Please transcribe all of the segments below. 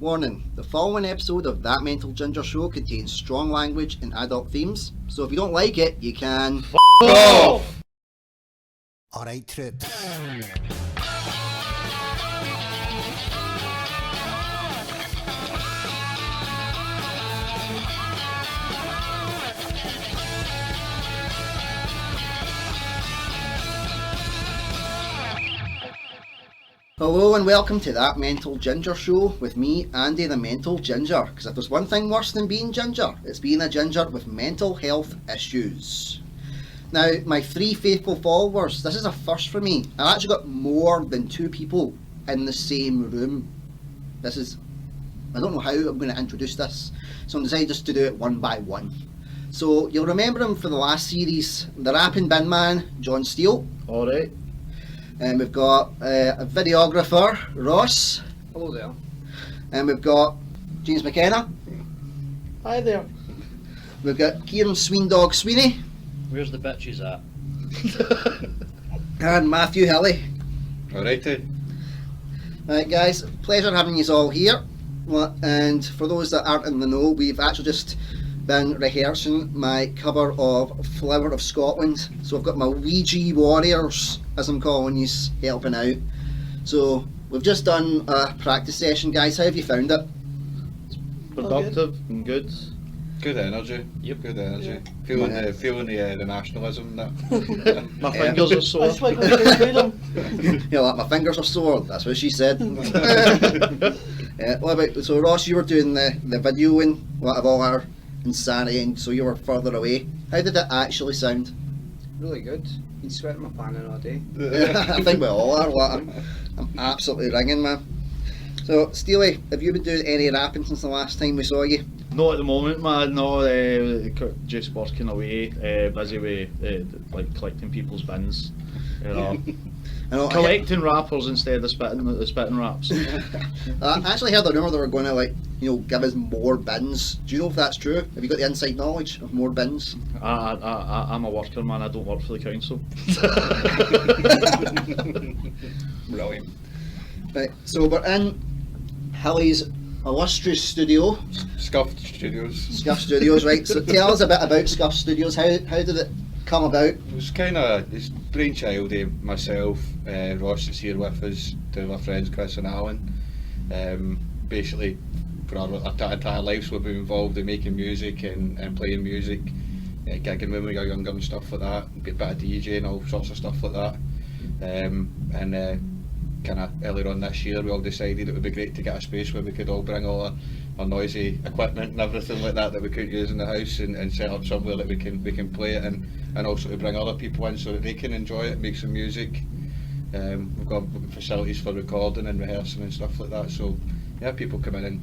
Warning, the following episode of That Mental Ginger Show contains strong language and adult themes, so if you don't like it, you can off! Alright, troops. Hello and welcome to That Mental Ginger Show with me, Andy the Mental Ginger. Because if there's one thing worse than being ginger, it's being a ginger with mental health issues. Now, my 3 faithful followers, this is a first for me. I've actually got more than 2 people in the same room. I don't know how I'm going to introduce this, so I'm decided just to do it one by one. So, you'll remember him for the last series, the rapping bin man, John Steele. Alright. And we've got a videographer, Ross. Hello there. And we've got James McKenna. Hi there. We've got Kieran Sweendog Sweeney. Where's the bitches at? And Matthew Hilly. Alrighty. Right guys, pleasure having you all here. And for those that aren't in the know, we've actually just been rehearsing my cover of Flower of Scotland. So I've got my Weegie Warriors, as I'm calling you, helping out. So we've just done a practice session, guys. How have you found it? Productive and good. Good energy. Yep. Good energy. Yeah. Feeling the nationalism that. My fingers are sore. That's why I got freedom. You know, like my fingers are sore. That's what she said. What about, so Ross, you were doing the videoing of all our insanity, and so you were further away. How did it actually sound? Really good. Been sweating my pan all day. I think we all are. Like, I'm absolutely ringing, man. So, Steely, have you been doing any rapping since the last time we saw you? Not at the moment, man. No, just working away, busy with like collecting people's bins. You know, I know, collecting rappers instead of spitting raps. I actually heard a rumour they were going to give us more bins. Do you know if that's true? Have you got the inside knowledge of more bins? I'm a worker, man. I don't work for the council. Brilliant. Right, so we're in Hilly's illustrious studio, Scuff Studios. Scuff Studios, right? So tell us a bit about Scuff Studios. How did it come about? It was kind of it's brainchild of myself. Ross is here with us, 2 of my friends, Chris and Alan. Basically, for our entire lives we've been involved in making music and playing music, gigging when we were younger and stuff like that, a bit of DJ and all sorts of stuff like that. Kind of earlier on this year we all decided it would be great to get a space where we could all bring all our noisy equipment and everything like that we couldn't use in the house and set up somewhere that we can play it and also to bring other people in so that they can enjoy it, make some music. We've got facilities for recording and rehearsing and stuff like that, so yeah, people come in and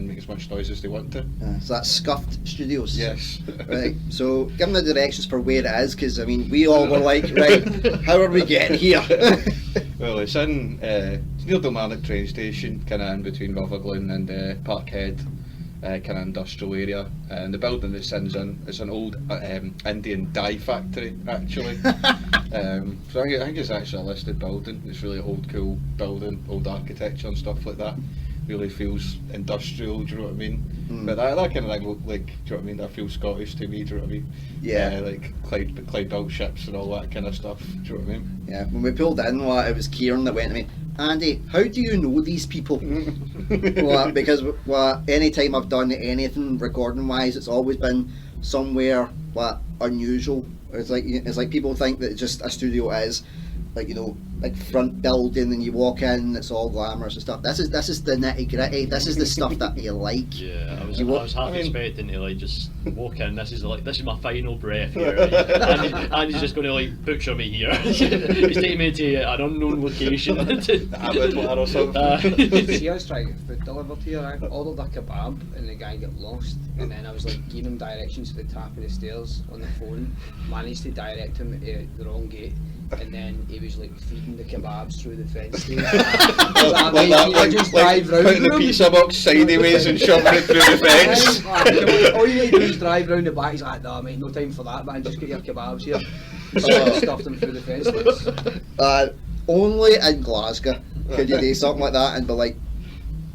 make as much noise as they want to. So that's Scuffed Studios. Yes. Right, so give them the directions for where it is, because I mean we all were like, right, how are we getting here? Well, it's in it's near Kilmarnock train station, kind of in between Rotherglen and Parkhead, kind of industrial area. And the building it's in is an old Indian dye factory, actually. So I think it's actually a listed building. It's really old, cool building, old architecture and stuff like that. Really feels industrial, do you know what I mean? But that kind of thing look like, do you know what I mean? That feels Scottish to me, do you know what I mean? Yeah. Like Clyde built ships and all that kind of stuff, do you know what I mean? Yeah, when we pulled in, it was Kieran that went to me, Andy, how do you know these people? Because any time I've done anything recording wise, it's always been somewhere unusual. It's like people think that just a studio is like front building and you walk in, it's all glamorous and stuff. This is the nitty gritty. This is the stuff that you like. Yeah, I was half expecting to just walk in. This is my final breath here. And he's just going to butcher me here. He's taking me to an unknown location. Abattoir or something. See, I was trying to get food delivered here. I ordered a kebab and the guy got lost, and then I was giving him directions to the top of the stairs on the phone. Managed to direct him to the wrong gate. And then he was feeding the kebabs through the fence. Just drive round putting the pizza box sideways and shoving it through the fence. All you need to do is drive round the back. He's like, no mate, no time for that, man, just get your kebabs here. So I stuffed them through the fence. Only in Glasgow could you do something like that and be like,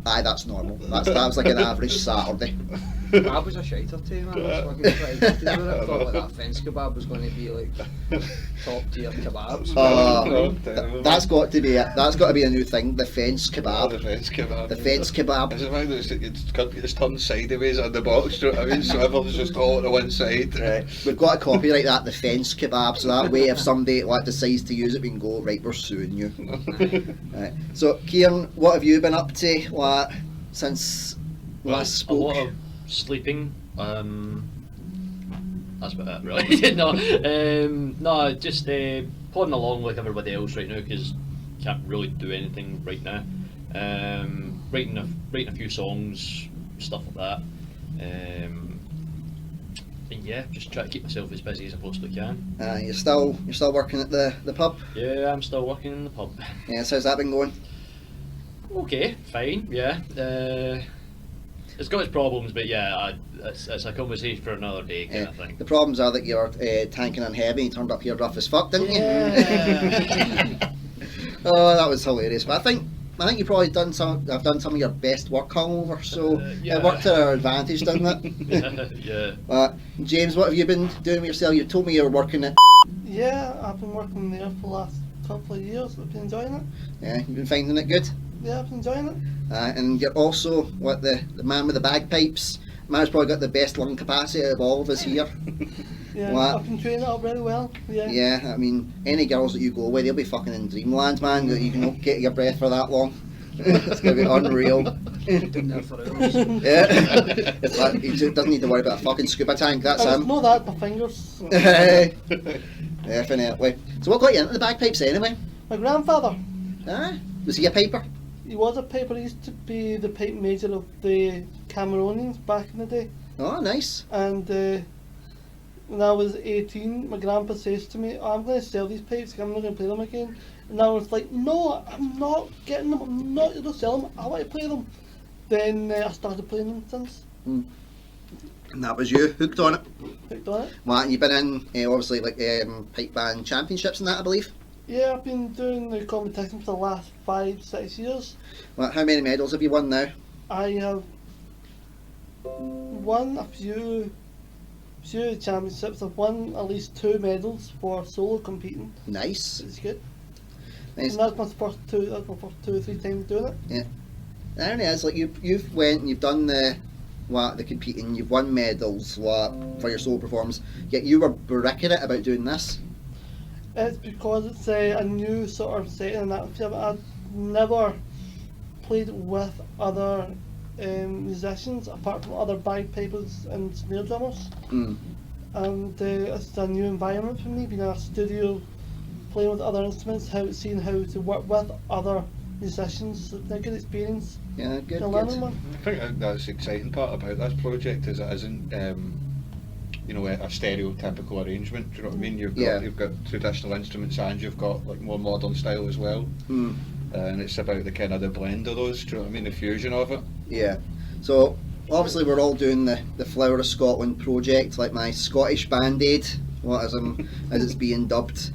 Aye, that's normal. That was like an average Saturday. Kebab was a shiter too, man. I was fucking quite excited about it. I thought like that fence kebab was going to be like top tier kebabs. That's got to be it. That's got to be a new thing. The fence kebab. The fence kebab. The fence kebab. It's the fact that it's turned sideways on the box, do you know what I mean? So everyone's just all on the one side. Right. We've got to copyright that, the fence kebab, so that way if somebody like decides to use it, we can go, right, we're suing you. Right. So, Kieran, what have you been up to since last A spoke? lot of sleeping. That's about it, really. No, just plodding along like everybody else right now because can't really do anything right now. Writing a few songs, stuff like that. And yeah, just try to keep myself as busy as I possibly can. You're still working at the pub? Yeah, I'm still working in the pub. Yes, how's that been going? Okay, fine, yeah. It's got its problems, but yeah, it's a conversation for another day kind of thing. The problems are that you're tanking on heavy and you turned up here rough as fuck, didn't you? Yeah. Oh, that was hilarious. But I think you probably done some of your best work hungover, so yeah. it worked to our advantage, didn't it? Yeah. James, what have you been doing with yourself? You told me you were working at. Yeah, I've been working there for the last couple of years. I've been enjoying it. Yeah, you've been finding it good. Yeah, I've been enjoying it. And you're also the man with the bagpipes. Man's probably got the best lung capacity of all of us here. Yeah, What? I've been training it up really well. Yeah. Yeah, I mean, any girls that you go with, they'll be fucking in dreamland, man. That you can not get your breath for that long. It's gonna be unreal. Doing that for hours. Yeah, it's like, he doesn't need to worry about a fucking scuba tank. That's I him. know that, my fingers. Definitely. So what got you into the bagpipes anyway? My grandfather, Was he a piper? he was a piper. He used to be the pipe major of the Cameronians back in the day. Oh, nice. And when I was 18, my grandpa says to me, I'm going to sell these pipes, I'm not going to play them again. And I was like, no, I'm not getting them, I'm not going to sell them, I want to play them. Then I started playing them since. And that was you, hooked on it. Hooked on it. Well, and you've been in, obviously, like pipe band championships and that, I believe. Yeah, I've been doing the competition for the last 5-6 years. Well, how many medals have you won now? I have won a few championships. I've won at least 2 medals for solo competing. Nice. It's good. Nice. And that's my first 2 or 3 times doing it. Yeah. There it is. Like you've went and you've done the competing. You've won medals for your solo performance. Yet you were bricking it about doing this. It's because it's a new sort of setting and that I've never played with other musicians apart from other bagpipers and snare drummers. And it's a new environment for me, being in a studio, playing with other instruments, seeing how to work with other musicians. It's a good experience. Yeah, good. To learn one. I think that's the exciting part about this project is it isn't a stereotypical arrangement. Do you know what I mean? You've got traditional instruments and you've got like more modern style as well. And it's about the kind of the blend of those. Do you know what I mean? The fusion of it. Yeah. So obviously we're all doing the Flower of Scotland project, like my Scottish Band-Aid, as it's being dubbed.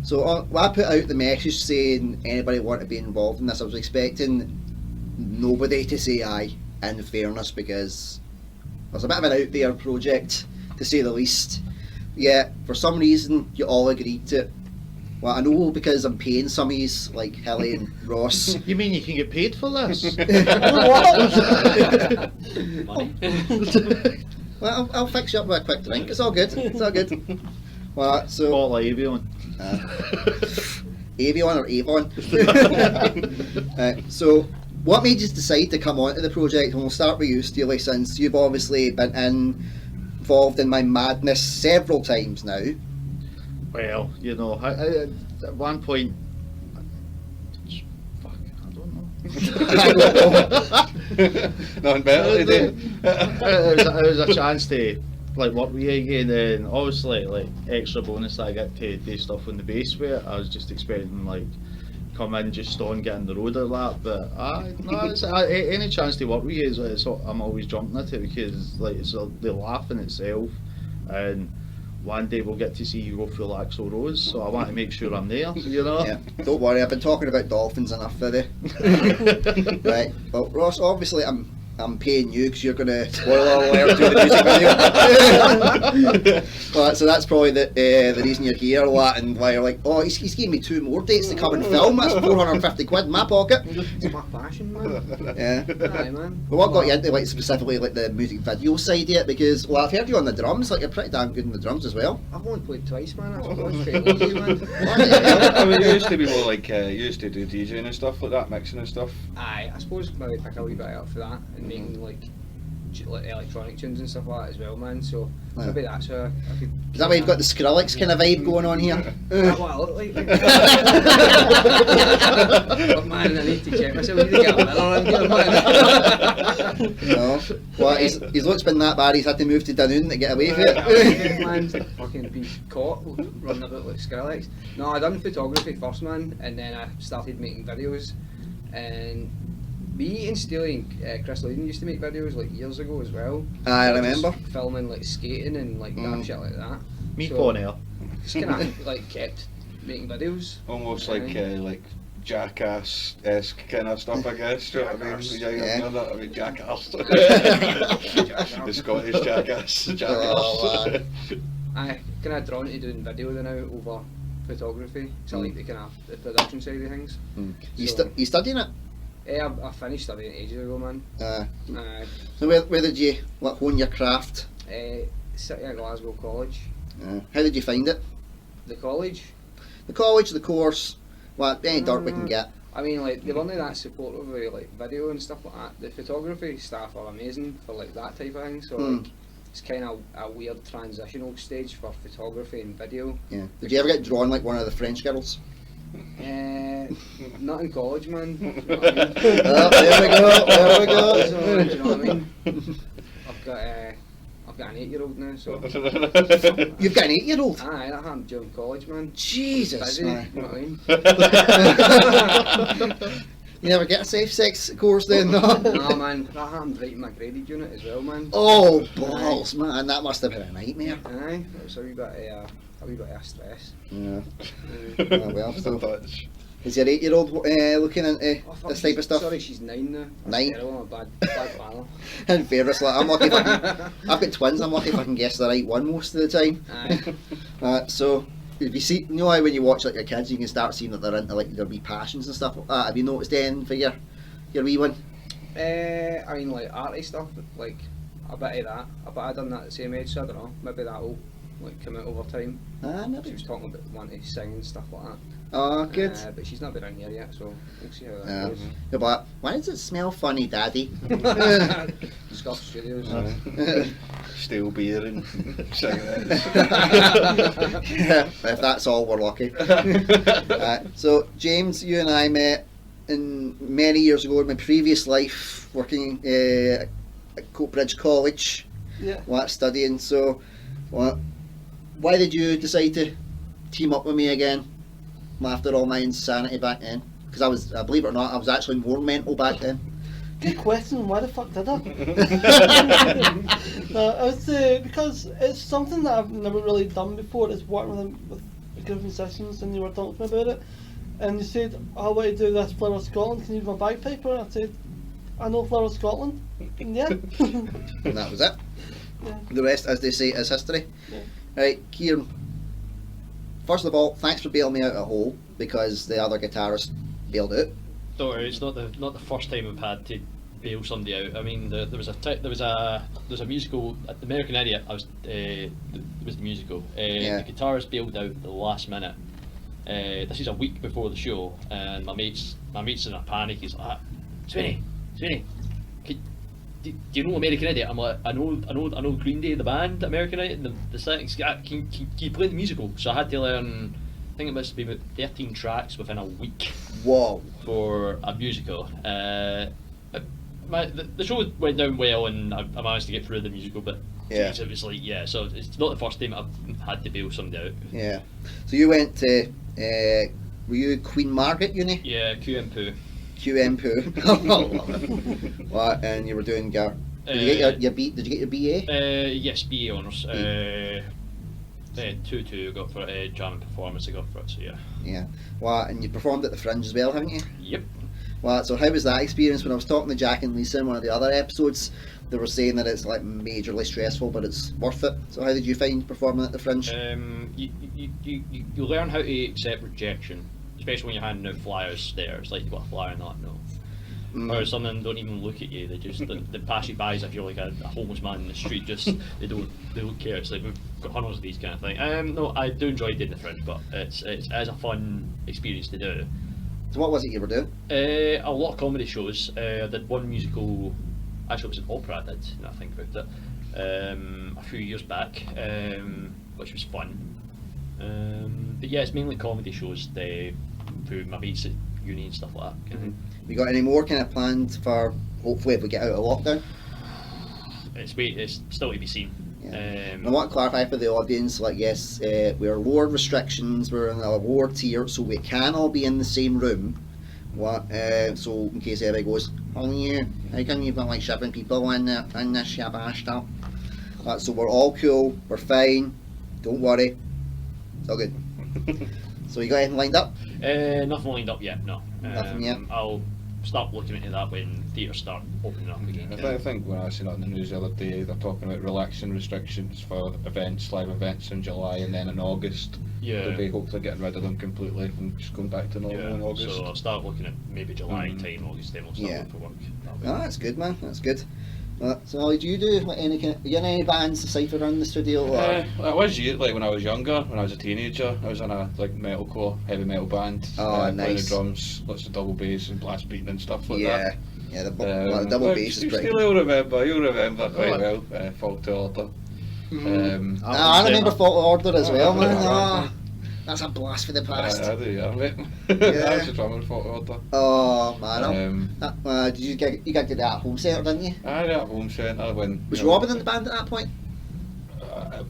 So when I put out the message saying anybody want to be involved in this, I was expecting nobody to say aye, in fairness, because it's a bit of an out there project, to say the least. Yeah, for some reason you all agreed to it. Well, I know because I'm paying some of these, like Hilly and Ross. You mean you can get paid for this? Money. Well, I'll fix you up with a quick drink. It's all good. It's all good. Well, so Bottle of Avion. Avion or Avon. So, what made you decide to come on to the project? And we'll start with you, Steely, since you've obviously been involved in my madness several times now. Well, you know, I at one point, I don't know. Nothing better to do. It was a chance to like work with you again, and obviously like extra bonus that I get to do stuff on the bass with it. I was just expecting like come in just on getting the road a lot, but any chance to work with you I'm always jumping at it because like it's the laugh in itself, and one day we'll get to see you go full Axl Rose, so I want to make sure I'm there, you know. Yeah, don't worry, I've been talking about dolphins enough today. Right, well Ross, obviously I'm paying you because you're going to spoiler alert do the music video. Well, so that's probably the reason you're here, and why you're like, oh, he's giving me 2 more dates to come and film. That's 450 quid in my pocket. It's my passion, man. Yeah. Aye, man. Well, what got you into like specifically like the music video side of it? Because well, I've heard you on the drums. Like you're pretty damn good on the drums as well. I've only played twice, man. That's pretty lucky, man. I mean, you used to be more like, you used to do DJing and stuff like that, mixing and stuff. Aye, I suppose maybe pick a wee bit up for that and making like electronic tunes and stuff like that as well, man. So Yeah. maybe that's how I could. Is that why you've got the Skrillex kind of vibe going on here? Is that what I look like? But man, I need to check myself. I need to get a mirror in here, man. No. Well, his looks been that bad. He's had to move to Durning to get away from it. Man, fucking been caught running about like Skrillex. No, I done photography first, man, and then I started making videos. And me and Steely and Chris Lydon used to make videos like years ago as well. I Just remember. filming like skating and like that shit like that. Me So- phone air. Just kind of like kept making videos. Almost like Jackass-esque kind of stuff, I guess. Do you know what I mean? Jackass. Yeah, Yeah. you know that? I mean, Jackass. Jackass. The Scottish Jackass. Jackass. Oh, I kind of drawn to doing video now over photography. So I like the kind of the production side of things. You studying it? I finished studying ages ago, man. So where did you hone your craft? City of Glasgow College. How did you find it? The college. The college, the course, any dirt we can get. I mean, like they're only that supportive of like video and stuff like that. The photography staff are amazing for like that type of thing. So like it's kind of a weird transitional stage for photography and video. Yeah. Did you ever get drawn like one of the French girls? Not in college, man. You know what I mean? Oh, there we go. There we go. So, do you know what I mean? I've got an 8-year-old now, so. You've got an 8-year-old. Aye, that happened during college, man. Jesus, Busy, man. you know what I mean? You never get a safe sex course then, no? No, man, that happened right in my graded unit as well, man. Oh, balls, man. That must have been a nightmare. Aye, it was a wee bit of stress. Yeah. Aye. Oh, well, so Touch. is your 8-year-old looking into Oh, fuck, this type of stuff? Sorry, she's 9 now. That's 9? terrible, I'm a bad father. In fairness, like, I'm lucky if I can, I've got twins, I'm lucky if I can guess the right one most of the time. Aye. So, if you see, you know how when you watch like your kids, you can start seeing that they're into like their wee passions and stuff like that. Have you noticed anything for your wee one? I mean, like arty stuff, like a bit of that. But I done that at the same age, so I don't know. Maybe that'll like come out over time. She Maybe. was talking about wanting to sing and stuff like that. Oh, good. But she's not been around here yet, so we'll see how that Yeah. goes. Yeah, but why does it smell funny, Daddy? Scuff Studios. Stale beer and cigarettes. Yeah, if that's all, we're lucky. So, James, you and I met in many years ago in my previous life, working at Coatbridge College, Yeah. studying. So, why did you decide to team up with me again after all my insanity back then? Because believe it or not, I was actually more mental back then. Good question. Why the fuck did I? I would say because it's something that I've never really done before. Is working with a group of musicians, and you were talking about it, and you said, "I want to do this Flower of Scotland. Can you use my bagpiper?" I said, "I know Flower of Scotland." And yeah. And that was it. Yeah. The rest, as they say, is history. Yeah. Right, Kieran. First of all, thanks for bailing me out a hole because the other guitarist bailed out. Don't worry, it's not the first time I've had to bail somebody out. I mean, there was a musical at the American Idiot. There was the musical. Yeah. The guitarist bailed out at the last minute. This is a week before the show, and my mate's in a panic. He's like, Sweeney, do you know American Idiot? I'm like, I know Green Day, the band, American Idiot, and the songs. Can you play the musical? So I had to learn. I think it must be about 13 tracks within a week Whoa. for a musical. The show went down well, and I managed to get through the musical. But Yeah. geez, it was like, yeah. So it's not the first time I've had to bail somebody out. Yeah. So you went to, were you Queen Margaret Uni? Yeah, QM Poo. QM Poo. What? And you were doing your. Did you get your BA? Yes, BA honours. 2-2 got for it, jam and performance I got for it, so yeah. Yeah. Well, and you performed at the Fringe as well, haven't you? Yep. Well, so how was that experience? When I was talking to Jack and Lisa in one of the other episodes, they were saying that it's like majorly stressful, but it's worth it. So how did you find performing at the Fringe? You learn how to accept rejection, especially when you're handing out flyers there. It's like, you got a flyer and that, no. Or some of them don't even look at you, they just they pass you by as if you're like a homeless man in the street, just they don't care. It's like, we've got hundreds of these kind of thing. No, I do enjoy doing the Fringe, but it's as a fun experience to do. So what was it you were doing? A lot of comedy shows. I did one musical, actually it was an opera I did, now I think about it, a few years back, which was fun. But yeah, it's mainly comedy shows through my mates at uni and stuff like that. You got any more kind of planned for, hopefully, if we get out of lockdown? It's still to be seen. Yeah. I want to clarify for the audience, like, yes, we're lower restrictions, we're in a lower tier, so we can all be in the same room. So in case everybody goes, oh yeah, how come you've got like 7 people in this shabash stuff? So we're all cool, we're fine, don't worry, it's all good. So you got anything lined up? Nothing lined up yet, no. Nothing yet? I'll start looking into that when theatres start opening up again. I think when I seen it on the news the other day, they're talking about relaxing restrictions for events, live events in July, and then in August they'll be hopefully getting rid of them completely and just going back to normal in August. So I'll start looking at maybe July time, August, then we'll start looking for work. Oh, that's good, man, that's good. So Ollie, do you do like any kind of, you in any bands aside from around the studio? I was like when I was younger, when I was a teenager, I was in a like metalcore, heavy metal band. Oh, playing the drums, lots of double bass and blast beating and stuff like that. Yeah, the double bass is pretty. You'll remember quite well. Fault to Order. I remember Fault to Order as well, man. That's a blast for the past. I do, yeah, mate. Yeah. I was a drummer in Fault to Order. Oh man, did you got to that home centre, didn't you? I did at home centre when. Was Robin in the band at that point?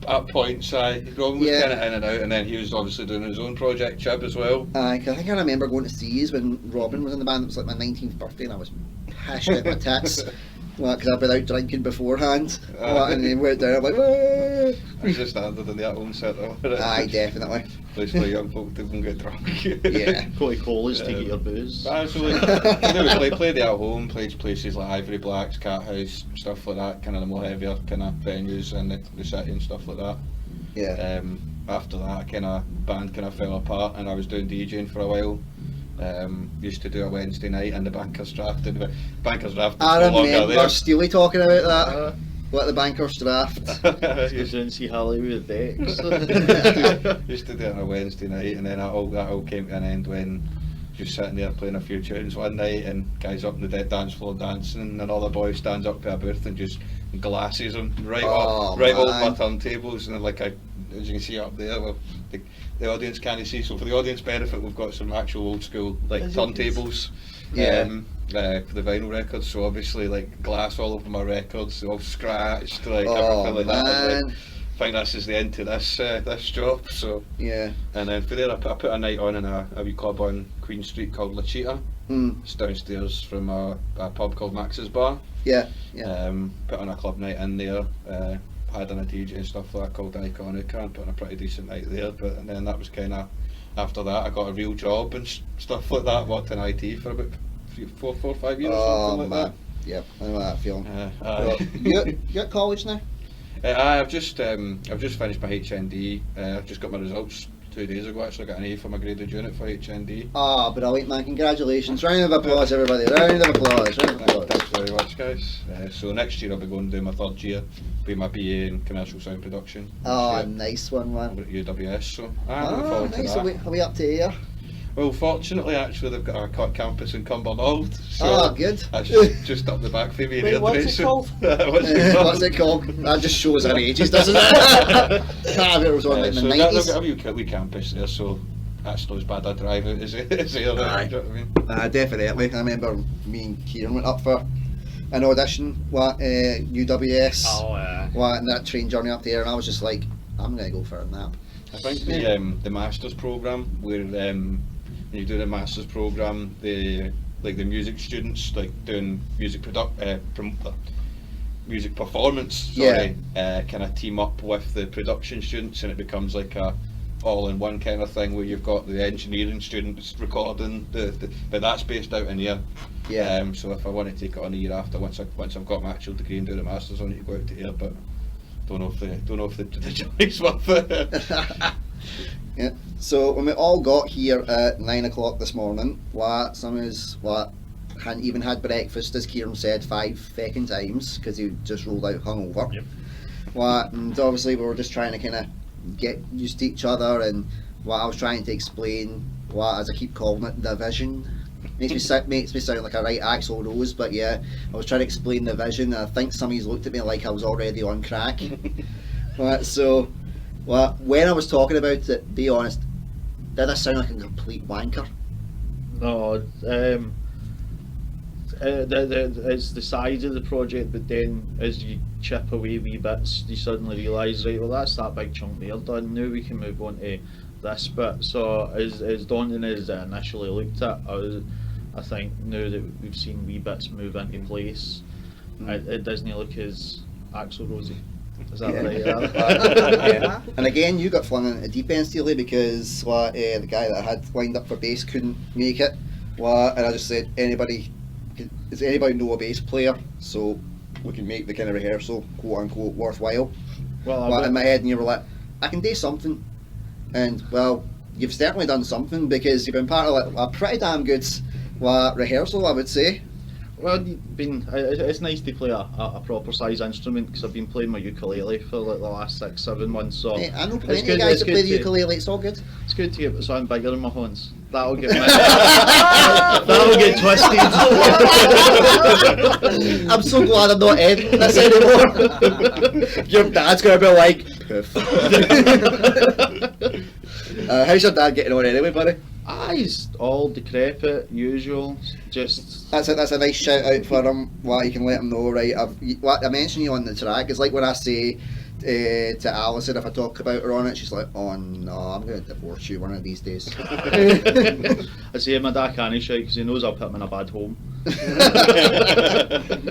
At points, Robin was kind of in and out, and then he was obviously doing his own project, Chib, as well. I think I remember going to see you when Robin was in the band. It was like my 19th birthday, and I was hashed out my tits. Because I'd been out drinking beforehand, and then went down. I'm like, whoa! It's just standard in the at-home centre. Aye, definitely. Place for young folk to go and get drunk. Yeah. Coca-Colas to get your booze. Absolutely. They played the at-home, played places like Ivory Blacks, Cat House, stuff like that, kind of the more heavier kind of venues in the city and stuff like that. Yeah. After that, band kind of fell apart, and I was doing DJing for a while. Used to do a Wednesday night in the Bankers Draft. I remember Steely talking about that. What the Bankers Draft? Used to see Hollywood Dex. Used to do it on a Wednesday night, and then that all came to an end when just sitting there playing a few tunes one night, and guys up on the dance floor dancing, and another boy stands up to a booth and just glasses them right over my turntables, and like as you can see up there, well, the audience can't see, so for the audience benefit we've got some actual old school like turntables for the vinyl records, so obviously like glass all over my records, all scratched, like everything like that. Like, I think this is the end to this job, so yeah. And then for there I put a night on in a wee club on Queen Street called La Cheetah. It's downstairs from a pub called Max's Bar. Yeah. Put on a club night in there, had on a DJ and stuff like that called Iconic, and put on a pretty decent night there. And then that was kind of, after that I got a real job and stuff like that, worked in IT for about 4 or 5 years or something like that. Yep, I know that feeling. You at college now? I've just finished my HND. I've just got my results 2 days ago. Actually, got an A for my graded unit for HND. Ah, brilliant, man! Congratulations! Round of applause, everybody! Round of applause! Thanks very much, guys. So next year I'll be going to do my 3rd year, be my BA in commercial sound production. Oh, nice one, man! Over at UWS. So I'm looking forward to nice. that. Are we up to air? Well, fortunately, actually, they've got a campus in Cumbernauld. So good. That's just up the back for me. Wait, what's it called? What's it called? That just shows our ages, doesn't it? It was on like the 90s. They've got a wee campus there, so that's not as bad a drive out as it is here. Aye. Do you know what I mean? Definitely. I remember me and Kieran went up for an audition UWS. And that train journey up there, and I was just like, I'm going to go for a nap. I think the master's programme, where when you do the master's programme, the music students like doing music music performance, kind of team up with the production students, and it becomes like a all-in-one kind of thing where you've got the engineering students recording but that's based out in here. So if I want to take it on a year after, once I've got my actual degree and do the masters, I need to go out to here, but don't know if the journey's worth it. Yeah. So when we all got here at 9 o'clock this morning, some of us hadn't even had breakfast, as Kieran said 5 feckin' times because he just rolled out hungover. Yep. And obviously we were just trying to kind of get used to each other, and what I was trying to explain, as I keep calling it, the vision. Makes me sound like a right Axl Rose, but yeah, I was trying to explain the vision, and I think some of you looked at me like I was already on crack. So when I was talking about it, be honest, did I sound like a complete wanker? No, it's the size of the project, but then as you chip away wee bits, you suddenly realise, right, well, that's that big chunk there done, now we can move on to this bit. So as daunting as I initially looked at, I think now that we've seen wee bits move into place, it doesn't look as Axl Rosy. Is that right? Yeah. And again, you got flung into the deep end, Steely, because the guy that I had lined up for bass couldn't make it. And I just said, does anybody know a bass player? So we can make the kind of rehearsal, quote unquote, worthwhile. Well, in my head, and you were like, I can do something. And well, you've certainly done something, because you've been part of a pretty damn good rehearsal, I would say. Well, it's nice to play a proper size instrument, because I've been playing my ukulele for like the last 6-7 months. So hey, I know plenty of guys that play the ukulele. It's all good. It's good to get something bigger in my horns. That'll get that'll get twisted. I'm so glad I'm not editing this anymore. Your dad's gonna be like, poof. How's your dad getting on anyway, buddy? He's all decrepit, usual. Just that's a nice shout out for him. You can let him know, right? I mentioned you on the track. It's like when I say to Alison, if I talk about her on it, she's like, "Oh no, I'm going to divorce you one of these days." I say my dad can't shout because he knows I'll put him in a bad home.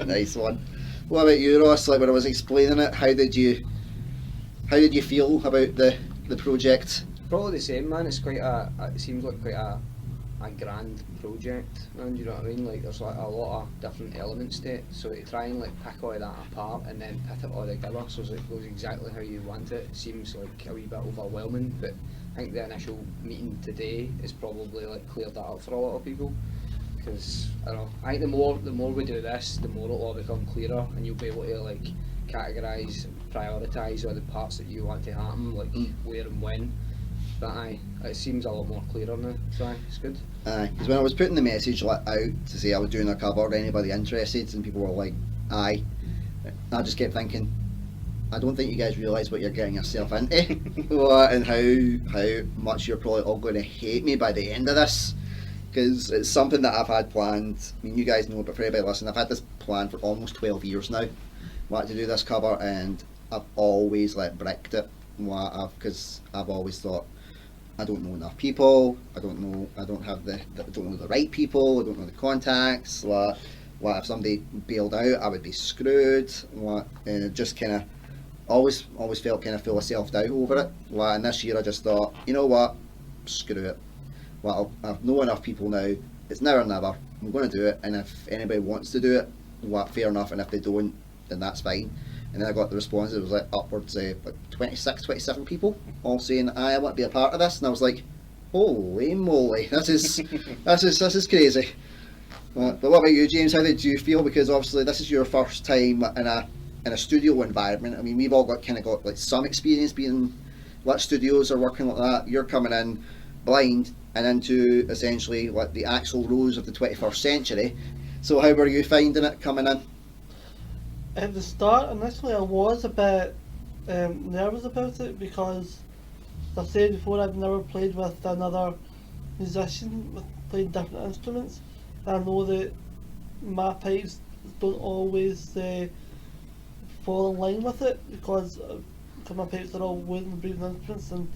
Nice one. What about you, Ross? Like when I was explaining it, how did you feel about the project? Probably the same, man. It's it seems like quite a grand project, man. You know what I mean? Like there's like a lot of different elements to it. So to try and like pick all that apart and then put it all together so it goes exactly how you want it, seems like a wee bit overwhelming. But I think the initial meeting today is probably like cleared that up for a lot of people. Because I think the more we do this, the more it'll all become clearer, and you'll be able to like categorise, prioritise all the parts that you want to happen, like where and when. But it seems a lot more clearer now, so it's good. Because when I was putting the message out to say I was doing a cover, anybody interested, and people were like, aye, I just kept thinking, I don't think you guys realise what you're getting yourself into, and how much you're probably all going to hate me by the end of this, because it's something that I've had planned. I mean, you guys know, but for everybody listening, I've had this planned for almost 12 years now. Wanted to do this cover, and I've always bricked it, because I've always thought, I don't know enough people. I don't know the right people. I don't know the contacts. If somebody bailed out, I would be screwed. And it just kind of always felt kind of full of self-doubt over it. And this year I just thought, you know what, screw it. I've know enough people now. It's now or never. I'm going to do it. And if anybody wants to do it, fair enough. And if they don't, then that's fine. And then I got the response. It was upwards 26, 27 people all saying, I want to be a part of this. And I was like, holy moly, this is crazy. But what about you, James? How did you feel? Because obviously this is your first time in a studio environment. I mean, we've all got some experience being studios are working like that. You're coming in blind and into essentially the Axl Rose of the 21st century. So how were you finding it coming in? At the start, initially I was a bit nervous about it, because as I said before, I've never played with another musician playing different instruments. I know that my pipes don't always fall in line with it, because my pipes are all wooden breathing instruments and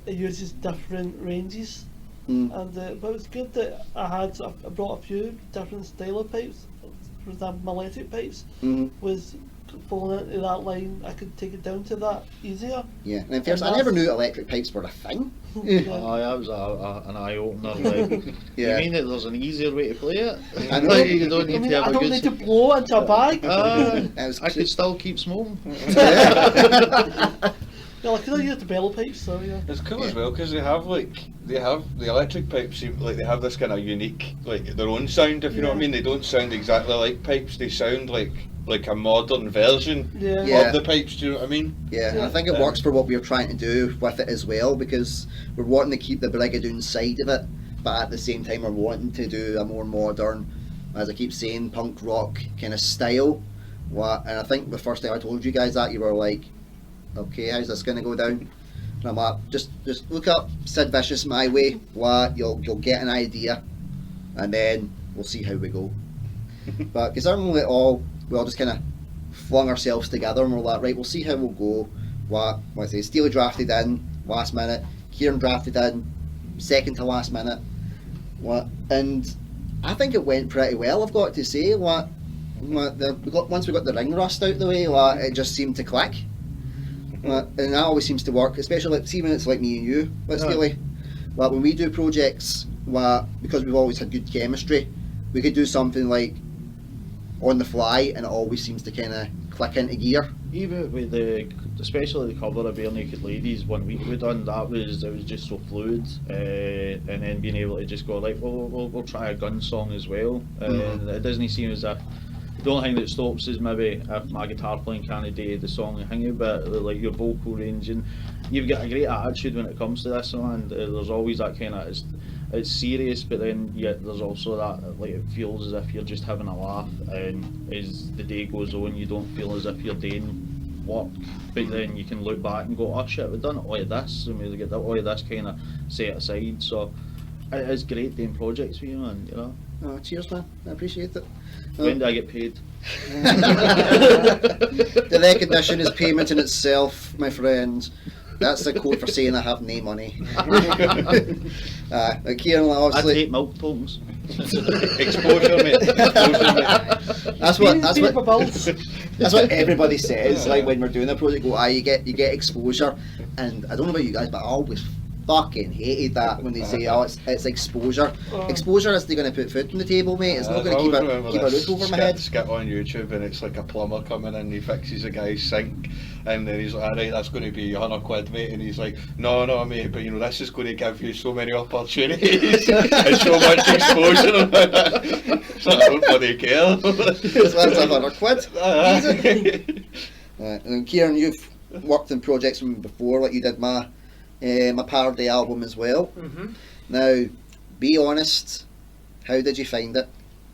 it uses different ranges. But it was good that I brought a few different style of pipes for example, my electric pipes, Mhm. was falling into that line. I could take it down to that easier. Yeah, and first, I And never that's- knew electric pipes were a thing. Yeah. That was an eye opener. Like, Yeah. you mean that there's an easier way to play it? I know. Like, you don't I need mean, to have I a don't good. need to blow into a bag. It was I could still keep smoking. Yeah, I could have used the bellow pipes, so yeah. It's cool as well because they have the electric pipes like they have this kind of unique their own sound, if you know what I mean. They don't sound exactly like pipes. They sound like a modern version Yeah. Yeah. of the pipes. Do you know what I mean? Yeah, and I think it works for what we were trying to do with it as well, because we're wanting to keep the Brigadoon side of it, but at the same time we're wanting to do a more modern, as I keep saying, punk rock kind of style. And I think the first time I told you guys that, you were like, okay, how's this going to go down? And I'm like, just look up Sid Vicious My Way, you'll get an idea, and then we'll see how we go. But because we all just kind of flung ourselves together and we're like, right, we'll see how we'll go. What I say, Steely drafted in last minute, Kieran drafted in second to last minute. And I think it went pretty well, I've got to say. Once we got the ring rust out the way, it just seemed to click. And that always seems to work, especially see when it's like me and you, Steely. When we do projects, because we've always had good chemistry, we could do something like on the fly and it always seems to kind of click into gear. Even with especially the cover of Bare Naked Ladies, one week we done, it was just so fluid, and then being able to just go like, we'll try a gun song as well, and it doesn't seem as if the only thing that stops is maybe if my guitar playing can't do the song hanging, but like your vocal range, and you've got a great attitude when it comes to this one. There's always that kind of it's serious, but then yet there's also that like it feels as if you're just having a laugh, and as the day goes on you don't feel as if you're doing work, but then you can look back and go, oh shit, we've done it all of this, and we get all of this kind of set aside. So it is great doing projects with you, man, you know. Oh, cheers, man. I appreciate it. When do I get paid? The recognition is payment in itself, my friend. That's the code for saying I have no money. Kieran, I obviously. take milk tokens. Exposure, mate. Exposure, mate. That's what everybody says. Like when we're doing a project, you get exposure, and I don't know about you guys, but I always fucking hated that when they say, oh, it's exposure. Exposure is they're going to put food on the table, mate. It's not going to keep a roof over my head. Skit on YouTube, and it's like a plumber coming in, he fixes a guy's sink, and then he's like, alright, that's going to be £100, mate, and he's like, no mate, but you know, this is going to give you so many opportunities and so much exposure. So I don't bloody care. So that's £100. And Kieran, you've worked in projects with me before, like you did my parody album as well. Mm-hmm. Now, be honest, how did you find it?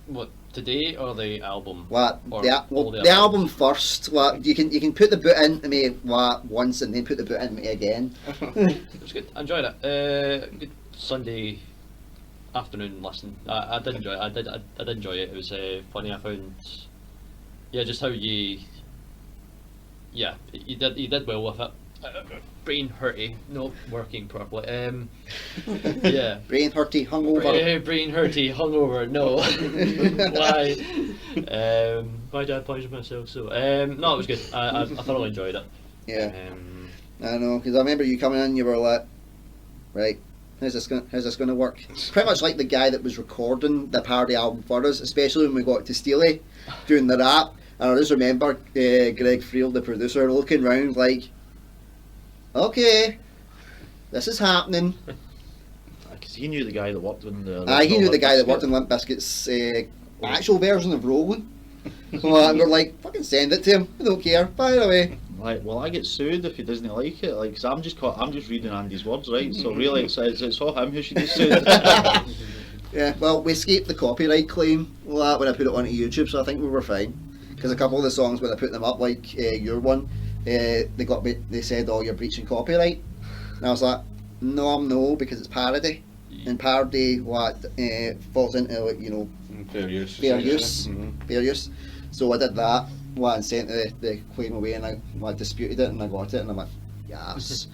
What, today or the album? The album first. You can put the boot into me once and then put the boot into me again. It was good. I enjoyed it. Good Sunday afternoon listen. I did enjoy it. I did enjoy it. It was funny. I found, just how you did well with it. Brain hurty, not working properly. Yeah. Brain hurty, hungover. Brain hurty, hungover. No. Why did I punish myself so? No, it was good. I thoroughly enjoyed it. Yeah. I know, because I remember you coming in, you were like, right, how's this going to work? Pretty much like the guy that was recording the parody album for us, especially when we got to Steely doing the rap. And I just remember Greg Friel, the producer, looking round like, okay, this is happening. Because he knew the guy that worked in the. He knew the guy that worked in Limp Bizkit's actual version of Rolling. So we're like, fucking send it to him. I don't care. By the way. Like, well, I get sued if he doesn't like it. Like, cause I'm just reading Andy's words, right? So really, it's all him who should get sued. Yeah. Well, we escaped the copyright claim when I put it onto YouTube, so I think we were fine. Because a couple of the songs when I put them up, like your one, they said, oh, you're breaching copyright, and I was like, no, I'm no, because it's parody, and parody falls into, like, you know, fair use. Fair use. So I did that, and sent the claim away, and I disputed it, and I got it, and I'm like, yes.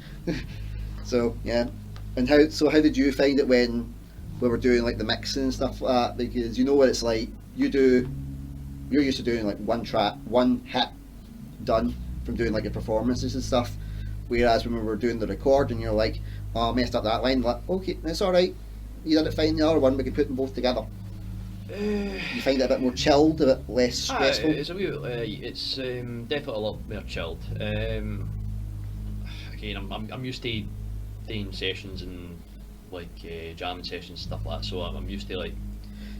So yeah, and how did you find it when we were doing like the mixing and stuff like that? Because you know what it's like, you do you're used to doing like one track, one hit, done from doing like your performances and stuff. Whereas when we were doing the recording, you're like, oh, I messed up that line. Like, okay, that's all right. You did it fine. The other one, we can put them both together. You find it a bit more chilled, a bit less stressful. It's a wee, it's definitely a lot more chilled. Again, I'm used to doing sessions and like jamming sessions stuff like that. So I'm used to like.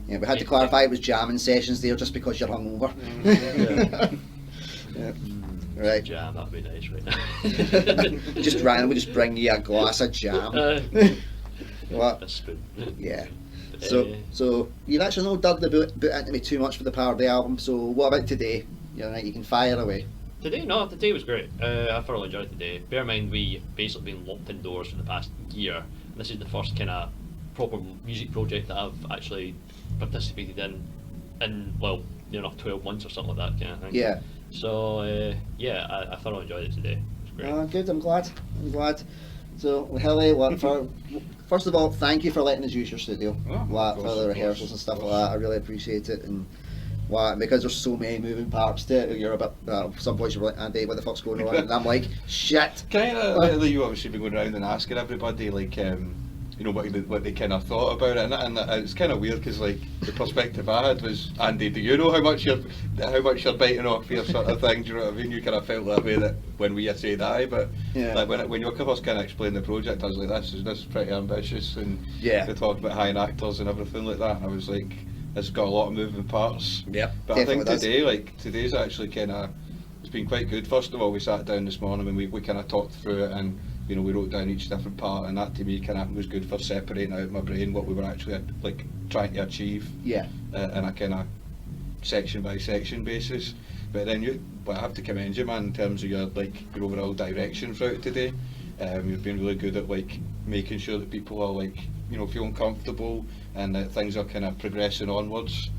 Yeah, we had to clarify it was jamming sessions there just because you're hungover. Yeah. Right. Jam, that'd be nice right now. Just randomly just bring you a glass of jam. What? A spoon. Yeah. So you've actually not dug the boot into me too much for the Power Day album. So what about today? You can fire away. Today was great. I thoroughly enjoyed today. Bear in mind we basically been locked indoors for the past year. And this is the first kind of proper music project that I've actually participated in well, 12 months or something like that kind of thing. Yeah. So I thoroughly enjoyed it today. It was great. Good. I'm glad. So Hilly, first of all, thank you for letting us use your studio for the rehearsals and stuff like that. I really appreciate it, and because there's so many moving parts to it, you're a bit. Some boys are like, Andy, what the fuck's going on? And I'm like, shit. Kind of, you obviously been going around and asking everybody like, what they kind of thought about it, and it's kind of weird because like the perspective I had was, Andy, do you know how much you're biting off here, sort of thing? Do you know what I mean? You kind of felt that way that when we said aye, but like when you first kind of explained the project, I was like, this is pretty ambitious, and they talked about hiring actors and everything like that, and I was like, it's got a lot of moving parts. Yeah, but I think today's actually kind of, it's been quite good. First of all, we sat down this morning and we kind of talked through it, and we wrote down each different part, and that to me kind of was good for separating out of my brain what we were actually like trying to achieve. Yeah. In a kind of section by section basis. But then I have to commend you, man, in terms of your overall direction throughout today. You've been really good at like making sure that people are like feeling comfortable and that things are kind of progressing onwards.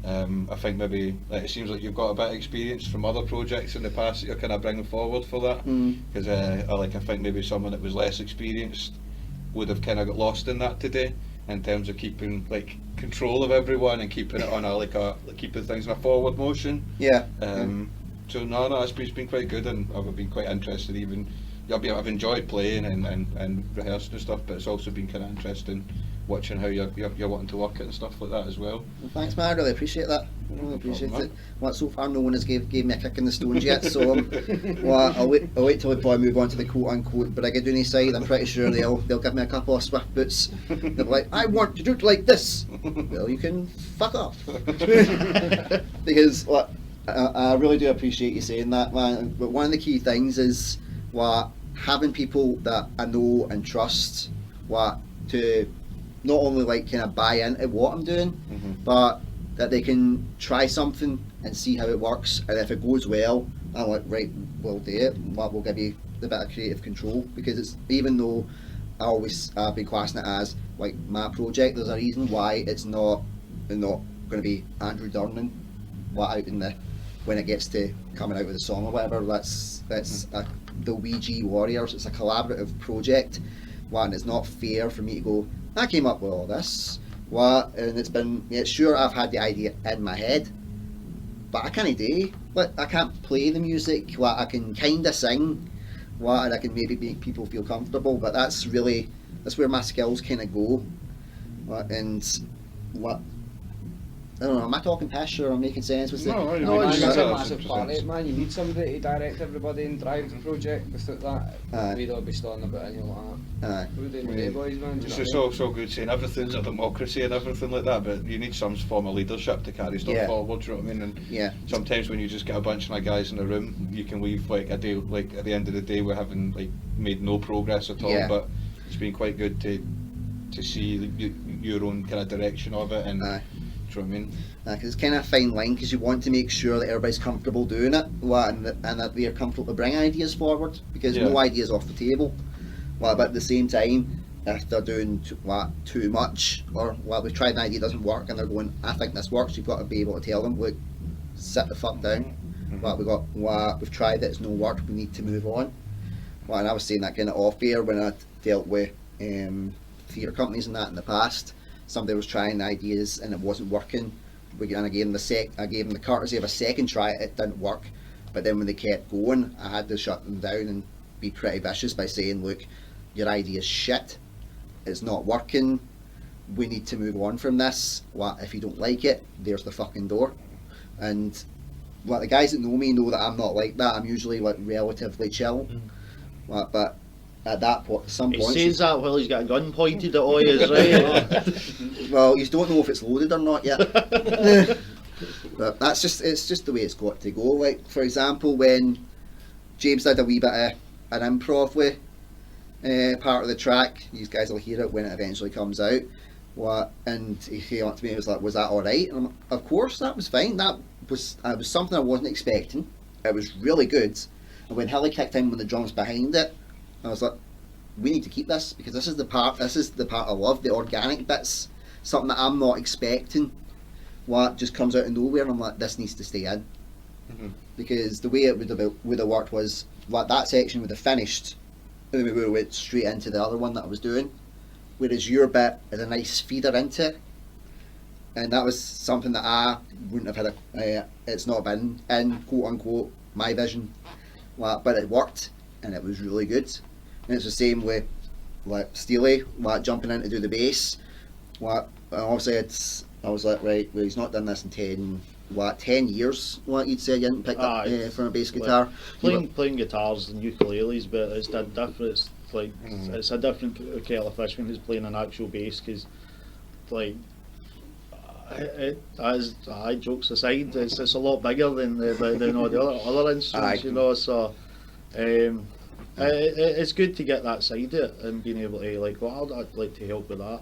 I think maybe it seems like you've got a bit of experience from other projects in the past that you're kind of bringing forward for that, because I think maybe someone that was less experienced would have kind of got lost in that today in terms of keeping like control of everyone and keeping it on keeping things in a forward motion. So no, it's been quite good, and I've been quite interested. Even I've enjoyed playing and rehearsing and stuff, but it's also been kind of interesting watching how you're wanting to work it and stuff like that as well. Thanks, man. I really appreciate that. I really appreciate it. Well, so far no one has gave me a kick in the stones yet, so I'll wait till we probably move on to the quote unquote Brigadoon side. I'm pretty sure they'll give me a couple of swift boots. They'll be like, I want to do it like this. Well, you can fuck off. Because I really do appreciate you saying that, man. But one of the key things is having people that I know and trust to not only kind of buy into what I'm doing, but that they can try something and see how it works, and if it goes well, I'm like, right, we'll do it. We'll give you the bit of creative control, because it's, even though I've been classing it as like my project, there's a reason why it's not going to be Andrew Durning when it gets to coming out with a song or whatever. That's the Weegie Warriors. It's a collaborative project, and it's not fair for me to go, I came up with all this, and it's been, sure, I've had the idea in my head, but I can't do, I can't play the music, I can kind of sing, and I can maybe make people feel comfortable, but that's where my skills kind of go, I don't know, am I talking pish or am I making sense? It's a massive part of it, man. You need somebody to direct everybody and drive the project. Without that, we'd all be stalling about anything like that. We're doing today, boys, man. It's so good saying everything's a democracy and everything like that, but you need some form of leadership to carry stuff forward, do you know what I mean? And sometimes when you just get a bunch of guys in a room, you can leave a day, at the end of the day we're having made no progress at all, but it's been quite good to see your own kind of direction of it, and do you know what I mean? Because it's kind of a fine line, because you want to make sure that everybody's comfortable doing it, and that they're comfortable to bring ideas forward, because no ideas off the table. But at the same time, if they're doing too much, or we've tried an idea, it doesn't work, and they're going, I think this works, you've got to be able to tell them, look, sit the fuck down. We've tried it, it's no work, we need to move on. And I was saying that kind of off air when I dealt with theatre companies and that in the past. Somebody was trying ideas and it wasn't working, and I gave them the courtesy of a second try. It didn't work, but then when they kept going, I had to shut them down and be pretty vicious by saying, look, your idea is shit, it's not working, we need to move on from this. What if you don't like it, there's the fucking door. And the guys that know me know that I'm not like that. I'm usually like relatively chill. But at that point, some He point, says that while he's got a gun pointed at all his right. well, you don't know if it's loaded or not yet. But it's just the way it's got to go. Like, for example, when James did a wee bit of an improv with part of the track, you guys will hear it when it eventually comes out. And he came up to me and was like, was that alright? And I'm like, of course, that was fine. That was something I wasn't expecting. It was really good. And when Hilly kicked in with the drums behind it, I was like, we need to keep this, because this is the part I love, the organic bits, something that I'm not expecting. What just comes out of nowhere, and I'm like, this needs to stay in. Because the way it would have worked was, like, that section would have finished, and then we would have went straight into the other one that I was doing. Whereas your bit is a nice feeder into it, and that was something that I wouldn't have had. It's not been in quote unquote my vision, but it worked, and it was really good. And it's the same with like Steely, jumping in to do the bass. And obviously I was like, right, well, he's not done this in 10 years. You'd say you hadn't picked up from a bass guitar. Playing guitars and ukuleles, but it's a different. It's a different kettle of fish when he's playing an actual bass, because jokes aside, it's a lot bigger than all the other instruments, you know. So it's good to get that side of it and being able to I'd like to help with that.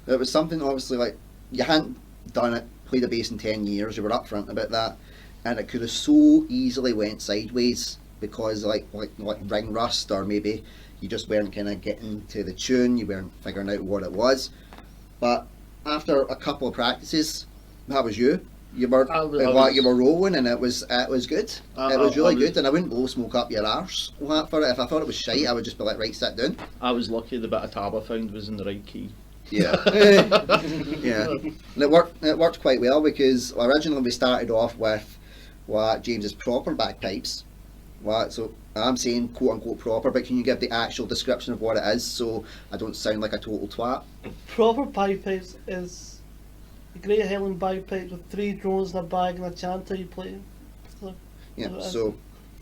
It was something, obviously, like, you hadn't done it, played a bass in 10 years, you were upfront about that, and it could have so easily went sideways because like ring rust, or maybe you just weren't kind of getting to the tune, you weren't figuring out what it was. But after a couple of practices, that was you were rolling, and it was good. It was really good, and I wouldn't blow smoke up your arse for it. If I thought it was shite, I would just be like, right, sit down. I was lucky the bit of tab I found was in the right key. Yeah. Yeah, and it worked quite well, because originally we started off with James's proper bagpipes. So I'm saying quote unquote proper, but can you give the actual description of what it is, so I don't sound like a total twat? Proper bagpipes is a great Highland bagpipe with 3 drones and a bag and a chanter you play. So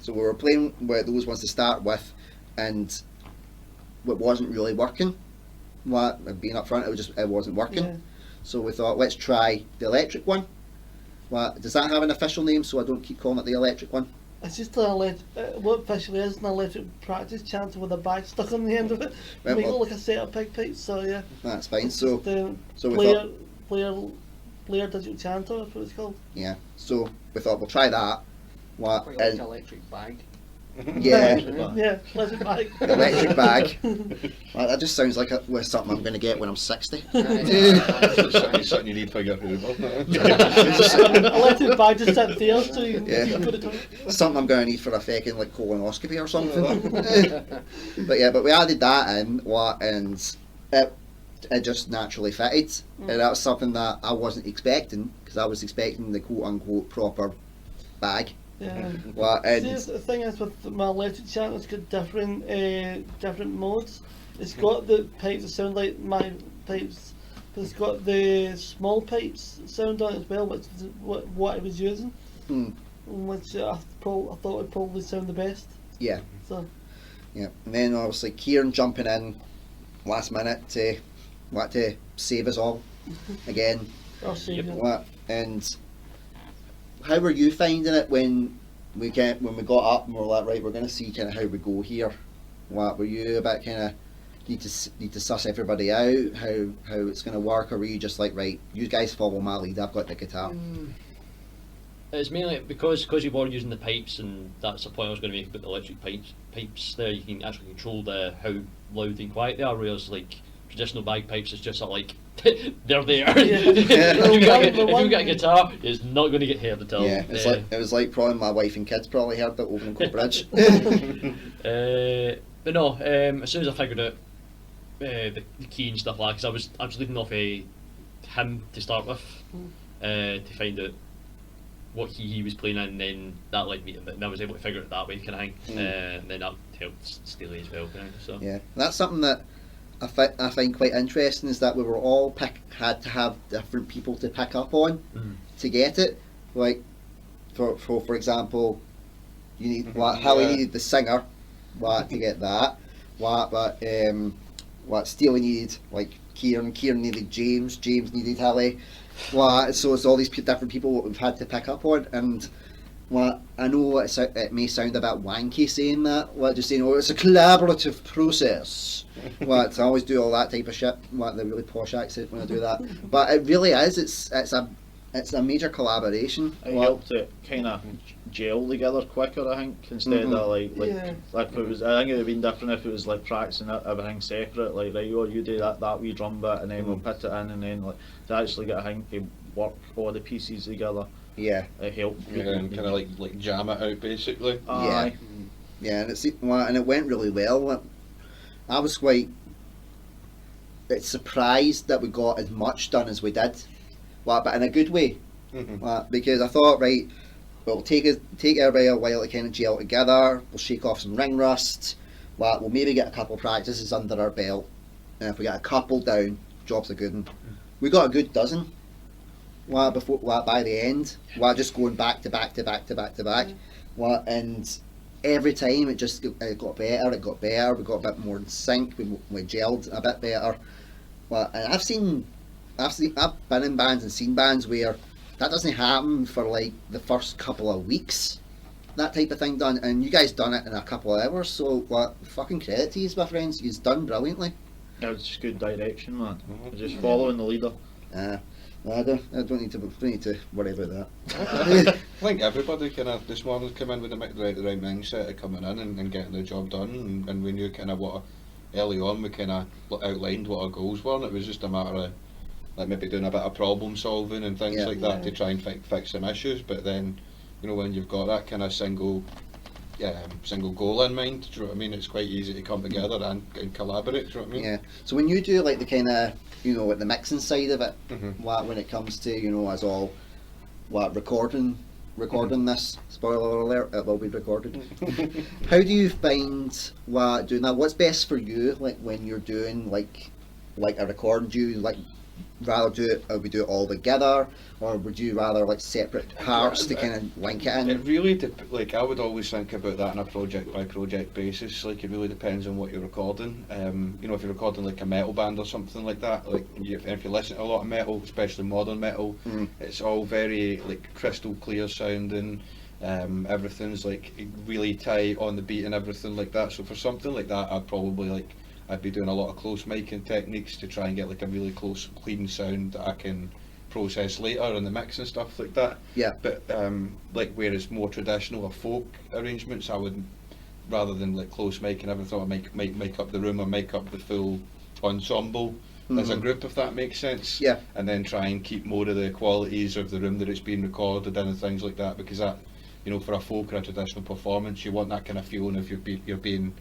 we were playing with those ones to start with, and it wasn't really working. Being up front, it wasn't working. Yeah. So we thought, let's try the electric one. Does that have an official name, so I don't keep calling it the electric one? It's just what officially is an electric practice chanter with a bag stuck on the end of it. Right, make it look like a set of bagpipes, so yeah. That's fine. So Blair digital chanter, that's what it's called. Yeah. So we thought we'll try that. Quite like electric bag. Yeah. Yeah, electric bag. Electric bag. That just sounds like something I'm going to get when I'm 60. Something you need for your Hoover. Electric bag just sit there, so you can put it on. Something I'm going to need for a fucking colonoscopy or something. But we added that in, and it just naturally fitted. And that was something that I wasn't expecting, because I was expecting the quote unquote proper bag. Yeah. See, the thing is, with my electric chanter, it's got different modes. It's got the pipes that sound like my pipes, but it's got the small pipes sound on it as well, which is what I was using, which I thought would probably sound the best. Yeah. So. Yeah, and then obviously Kieran jumping in last minute to save us all again. And how were you finding it when we got up and we were like, right, we're going to see kind of how we go here? Were you a bit kind of need to suss everybody out, how it's going to work, or were you just like, right, you guys follow my lead, I've got the guitar? It's mainly because you were using the pipes, and that's the point I was going to make about the electric pipes there. You can actually control how loud and quiet they are, whereas like traditional bagpipes is just like they're there. If you've got a guitar, it's not going to get heard at all. Yeah, it was like probably my wife and kids probably heard that over in Coat Bridge. But no, as soon as I figured out the key and stuff like, because I was leading off him to start with, to find out what he was playing in, and then that led me to, and I was able to figure it that way, kind of thing. And then that helped Steely as well, kind of. So Yeah, that's something that I find quite interesting, is that we were all had to have different people to pick up on to get it. Like, for example, you need Howie needed the singer, to get that. What Steely needed, like Kieran needed James needed Howie. So it's all these different people that we've had to pick up on, and I know it may sound a bit wanky saying that, just saying, it's a collaborative process. I always do all that type of shit, the really posh accent when I do that. But it really is, it's a major collaboration. It helped it kind of gel together quicker, I think, instead of like if it was. I think it would have been different if it was like tracks and everything separate. Like, right, you do that wee drum bit, and then we'll put it in, and then like to actually get a thing to work all the pieces together. Yeah, it helped. And kind of like jam it out basically. Yeah, and it went really well. I was quite surprised that we got as much done as we did, but in a good way. Because I thought, right, it'll take everybody a while to kind of gel together. We'll shake off some ring rust. We'll maybe get a couple of practices under our belt, and if we get a couple down, job's a good one. We got a good dozen. By the end, just going back to back. And every time it got better. We got a bit more in sync. We gelled a bit better. And I've been in bands and seen bands where that doesn't happen for like the first couple of weeks. That type of thing done, and you guys done it in a couple of hours. So fucking credit to you, my friends. You've done brilliantly. It was just good direction, man. Just following the leader. I don't need to worry about that. I think everybody this morning come in with the right mindset of coming in and getting the job done, and we knew kind of early on we kind of outlined what our goals were, and it was just a matter of like maybe doing a bit of problem solving and things like that to try and fix some issues. But then, when you've got that kind of single goal in mind, do you know what I mean? It's quite easy to come together and collaborate, do you know what I mean? Yeah. So when you do like the kind of, like the mixing side of it, when it comes to, us all, recording this, spoiler alert, it will be recorded. How do you find doing that? What's best for you, like when you're doing like a recording? Do you rather we do it all together, or would you rather like separate parts to kind of link it in? It really I would always think about that on a project by project basis. Like, it really depends on what you're recording. If you're recording like a metal band or something like that, if you listen to a lot of metal, especially modern metal, it's all very like crystal clear sounding. Everything's like really tight on the beat and everything like that. So for something like that, I'd be doing a lot of close miking techniques to try and get like a really close, clean sound that I can process later in the mix and stuff like that. Yeah. But whereas more traditional or folk arrangements, I would, rather than like close mic and everything, I make up the room or make up the full ensemble as a group, if that makes sense. Yeah. And then try and keep more of the qualities of the room that it's being recorded in and things like that, because that, for a folk or a traditional performance, you want that kind of feeling if you're being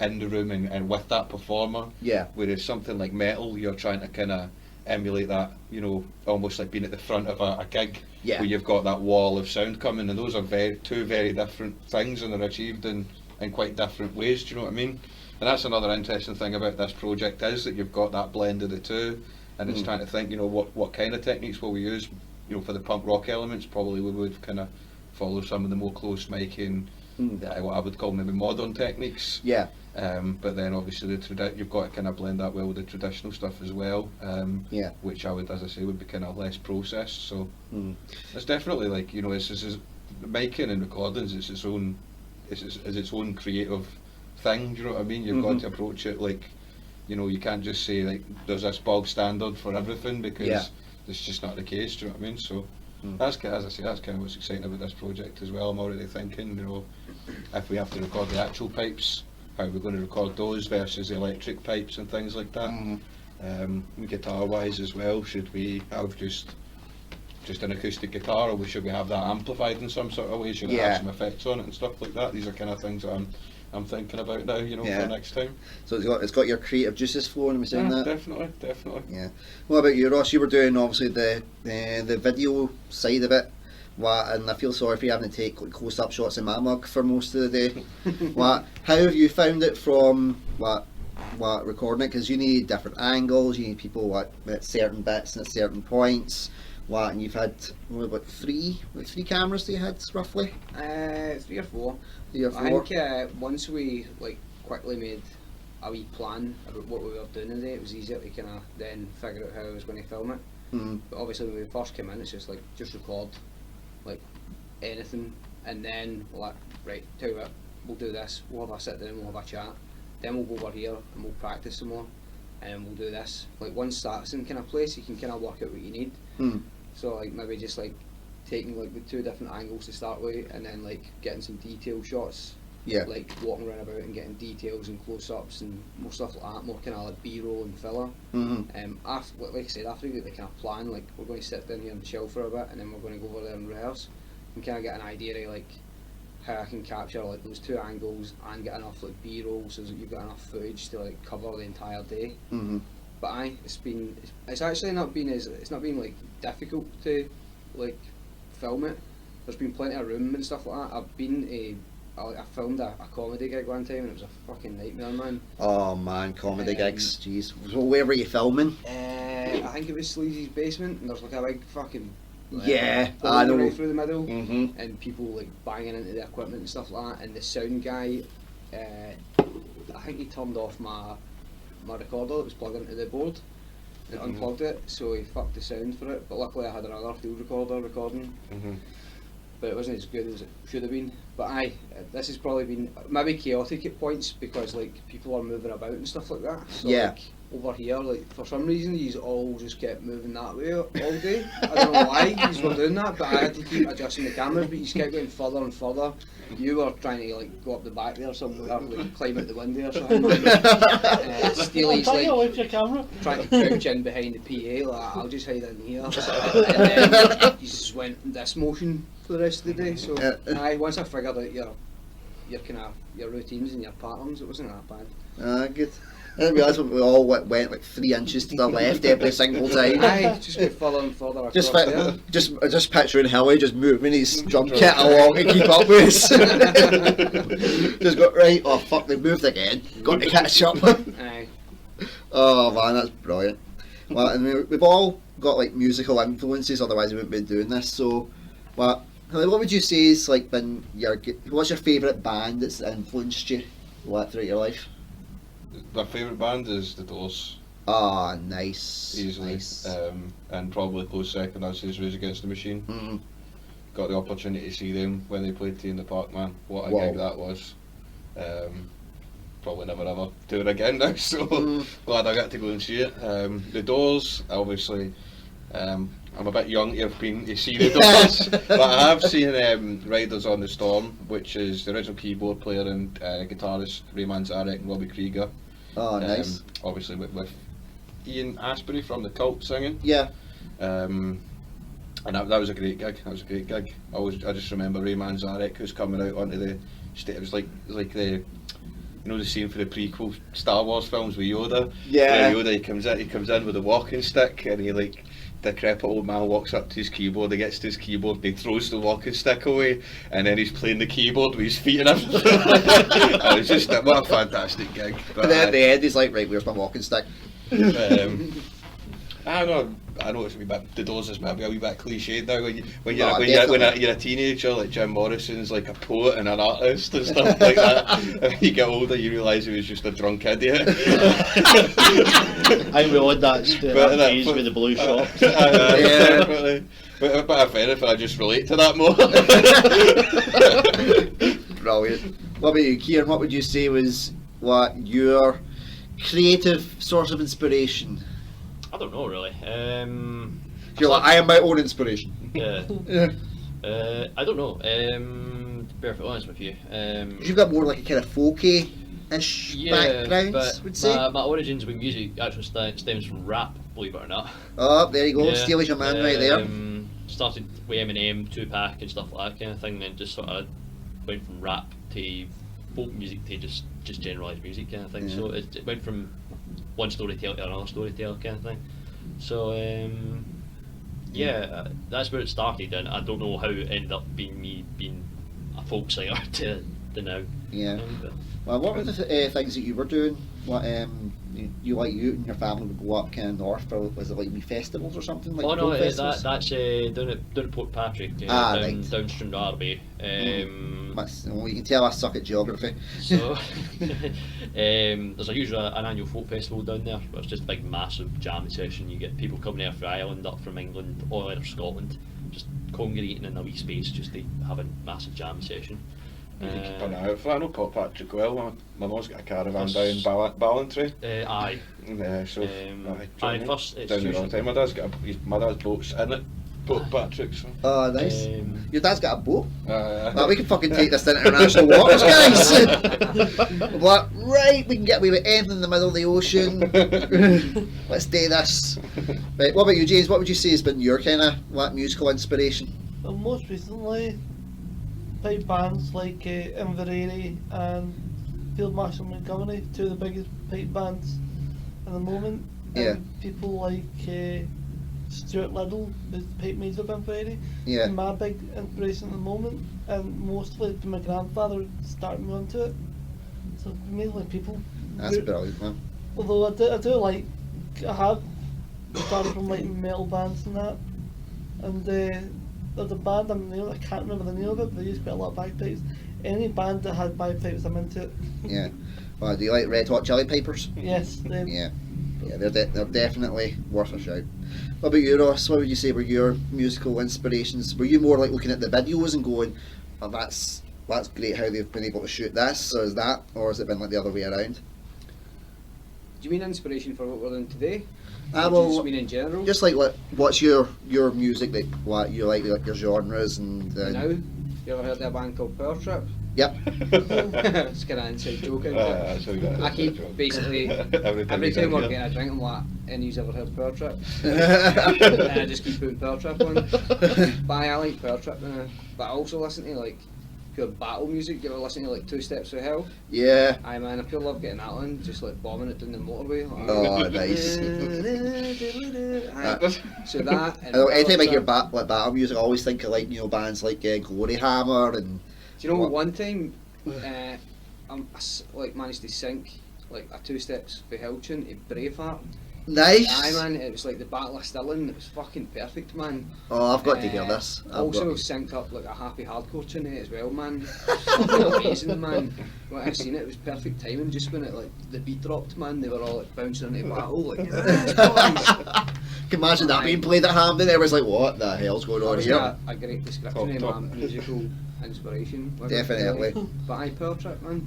in the room and with that performer. Yeah. Whereas something like metal, you're trying to kind of emulate that, almost like being at the front of a gig, where you've got that wall of sound coming, and those are two very different things, and they're achieved in quite different ways. Do you know what I mean? And that's another interesting thing about this project, is that you've got that blend of the two, and it's trying to think, what kind of techniques will we use. For the punk rock elements, probably we would kind of follow some of the more close miking, what I would call maybe modern techniques. Yeah. But then obviously you've got to kind of blend that well with the traditional stuff as well. Which I would, as I say, would be kind of less processed. So it's definitely like, it's miking and recordings. It's its own creative thing. Do you know what I mean? You've got to approach it like, you can't just say like there's this bog standard for everything, because it's just not the case. Do you know what I mean? So. As I say, that's kind of what's exciting about this project as well. I'm already thinking, if we have to record the actual pipes, how we're going to record those versus the electric pipes and things like that. Guitar wise as well, should we have just an acoustic guitar, or should we have that amplified in some sort of way? Should it have some effects on it and stuff like that? These are kind of things that I'm I'm thinking about now, Yeah. for next time. So it's got your creative juices flowing. Am I saying that? Definitely. Yeah. What about you, Ross? You were doing obviously the video side of it. And I feel sorry for you having to take like, close-up shots in my mug for most of the day. How have you found it from recording it? Because you need different angles, you need people at certain bits and at certain points. And you've had three cameras that you had roughly? 3 or 4. 3 or 4. I think once we quickly made a wee plan about what we were doing today, it was easier to kind of then figure out how I was going to film it. But obviously when we first came in, it's just record anything, and then right, tell you what, we'll do this, we'll have a sit down, we'll have a chat, then we'll go over here and we'll practice some more, and we'll do this. Once that's in kind of place, you can kind of work out what you need. So maybe just taking the 2 different angles to start with, and then getting some detail shots. Yeah. Walking around about and getting details and close-ups and more stuff like that, more kind of B-roll and filler. After, like I said, after we get the kind of plan, we're going to sit down here and chill for a bit, and then we're going to go over there and rehearse and kind of get an idea of how I can capture those 2 angles and get enough B-roll so that you've got enough footage to cover the entire day. But it's actually not been difficult to film it. There's been plenty of room and stuff like that. I filmed a comedy gig one time and it was a fucking nightmare, man. Oh man, comedy gigs, jeez. So where were you filming? I think it was Sleazy's basement, and there's a big fucking I know. right through the middle, and people banging into the equipment and stuff like that. And the sound guy, I think he turned off my recorder that was plugged into the board and unplugged it, so he fucked the sound for it. But luckily I had another field recorder recording. But it wasn't as good as it should have been. But this has probably been maybe chaotic at points because people are moving about and stuff like that. So over here, for some reason, you all just kept moving that way all day. I don't know why you were doing that, but I had to keep adjusting the cameras. But you just kept going further and further. You were trying to go up the back there somewhere, climb out the window or something. Steely's away from your camera. Trying to crouch in behind the PA. I'll just hide in here. And then you just went in this motion for the rest of the day. So once I figured out your routines and your patterns, it wasn't that bad. Good. I didn't realise we all went 3 inches to the left every single time. Just go further and further across there. Just picturing Hilly just moving his drum kit along to keep up with us. Just got right, oh fuck, they moved again. Got to catch up. Oh man, that's brilliant. Well, and we've all got musical influences, otherwise we wouldn't be doing this. So, what would you say is been what's your favourite band that's influenced you throughout your life? My favourite band is The Doors. Ah, nice. Easily. Nice. And probably close second as is Rage Against the Machine. Got the opportunity to see them when they played Tea in the Park, man. What a gig that was. Probably never ever do it again now, so glad I got to go and see it. The Doors, obviously, I'm a bit young to have been to see The Doors, but I have seen Riders on the Storm, which is the original keyboard player and guitarist Ray Manzarek and Robbie Krieger. Oh, nice. Obviously with Ian Astbury from The Cult singing. Yeah. And that was a great gig. I just remember Ray Manzarek who's coming out onto the stage. It was like the the scene for the prequel Star Wars films with Yoda. Yeah. Yoda he comes in with a walking stick and he decrepit old man walks up to his keyboard, he gets to his keyboard and he throws the walking stick away and then he's playing the keyboard with his feet and everything. It was just what a fantastic gig. But And then at the end he's like, right, where's my walking stick? I know it's a wee bit, The Doors is maybe a wee bit cliched now when you're a teenager, like Jim Morrison's like a poet and an artist and stuff like that. And when you get older you realise he was just a drunk idiot. I'm on that phase with the blue shop. Definitely. But if anything I just relate to that more. Brilliant. What about you, Kieran? What would you say was your creative source of inspiration? I don't know really. You're like, I am my own inspiration. Yeah. I don't know. To be perfectly honest with you. You've got more like a kind of folky-ish background, but would say. my origins with music actually stems from rap, believe it or not. Oh, there you go. Yeah. Steely's your man right there. Started with Eminem, Tupac and stuff like that kind of thing, then just sort of went from rap to folk music to just generalised music kind of thing. Yeah. So it went from one storyteller to another storyteller kind of thing. So that's where it started, and I don't know how it ended up being me being a folk singer to now. Yeah. But Well, what were the things that you were doing? What you and your family would go up kind of north for? Was it like wee festivals or something? Like oh no, folk festivals? that's down at Port Patrick, Ah, down right. down Stranraer. Well, you can tell I suck at geography. So there's usually an annual folk festival down there, where it's just a big massive jamming session. You get people coming there from Ireland, up from England, all out of Scotland, just congregating in a wee space just to have a massive jam session. You can keep an eye out for. I know Port Patrick well. My mum's got a caravan First- down Ballantrae. Aye. So Aye, first it's down there all the usually- time. My dad's boat's in it. Port Patrick. So. Oh, nice. Your dad's got a boat. Well, we can fucking take this to international waters, guys. What? Right, we can get away with anything in the middle of the ocean. Let's do this. Right, what about you, James? What would you say has been your kind of musical inspiration? Well, most recently, pipe bands like Inverary and Field Marshal Montgomery, two of the biggest pipe bands at the moment. Yeah. And people like Stuart Liddell, the pipe major of Inverary. Yeah. My big inspiration at the moment, and mostly my grandfather started me onto it. So mainly people. That's brilliant, man. Although I do like, I have started from like metal bands and that, and there's a band I can't remember the name of it, but they use quite a lot of bagpipes. Any band that had bagpipes, I'm into it. Yeah. Well, do you like Red Hot Chili Peppers? Yes, they. Yeah. Yeah, they're definitely worth a shout. What about you, Ross? What would you say were your musical inspirations? Were you more like looking at the videos and going, "Oh, that's great how they've been able to shoot this," or has it been like the other way around? Do you mean inspiration for what we're doing today? Ah, Or do well, you just mean in general? Just like what's your music, like what you like your genres and Now, you ever heard of a band called Power Trip? Yep. It's kind of inside joke, isn't it? So we got I keep basically every time we're getting a drink, I'm like, "Any you's ever heard Power Trip?" And I just keep putting Power Trip on. But I like Power Trip, but I also listen to like pure battle music. You ever listen to like Two Steps to Hell? Yeah. Aye man, I pure love getting that on, just like bombing it down the motorway. Like, Oh, nice. Aye. So that. And Anytime I Power hear Trip. battle music, I always think of like bands like Glory Hammer and. Do you know What? one time, like managed to sync like a Two Steps for Hell tune to Braveheart. Nice. Aye man, it was like the Battle of Stirling. It was fucking perfect, man. Oh, I've got to hear this. Also synced up like a happy hardcore tune to it as well, man. Fucking amazing, man. When I seen it, it was perfect timing. Just when it like the beat dropped, man, they were all like bouncing into battle. Like, yes, boys. Can imagine that being played at Hampden. Everyone's like, "What the hell's going That on was here?" a great description of my musical inspiration. Definitely. But I Power Trip, man.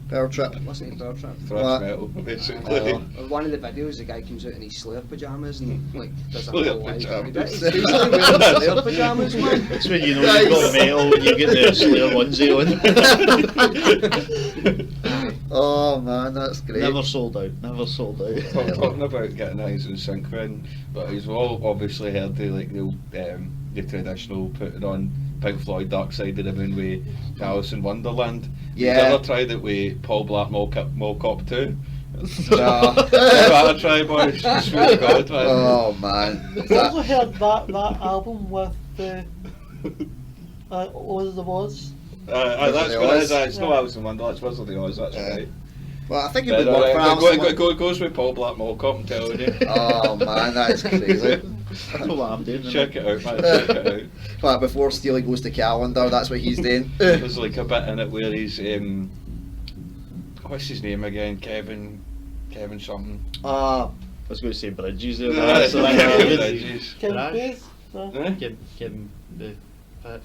Power Trip. Listen to Power Trip. thrash What? metal, basically. One of the videos, the guy comes out in his Slayer pyjamas and like does a Slayer whole live pyjamas. He's basically wearing Slayer pyjamas, man. That's when you know you've got metal when you get the Slayer onesie on. Oh man, that's great. Never sold out. Never sold out. Talking about getting eyes in sync then, but he's all obviously heard the traditional putting on Pink Floyd Dark Side of the Moon with Alice in Wonderland. Yeah. You ever tried it with Paul Blart Mall Cop 2? Nah. Give that a try, boys. Swear to God, man. Oh man. I've also heard that album with the Oz of Oz. That's the what it Oz. is. It's not Yeah. Alice in Wonderland, it's Wizard of Oz, that's right. Well, I think it But, would work for Alice. goes with Paul Blart Mall Cop, I'm telling you. Oh man, that's crazy. That's what I'm doing. Check it out, man. Check it out. But before Steely goes to Calendar, that's what he's doing. There's like a bit in it where he's what's his name again? Kevin something. I was going to say Bridges there. That's so right, that's Kevin good. Bridges. Kevin Thrash? Space? No. Eh? Kevin the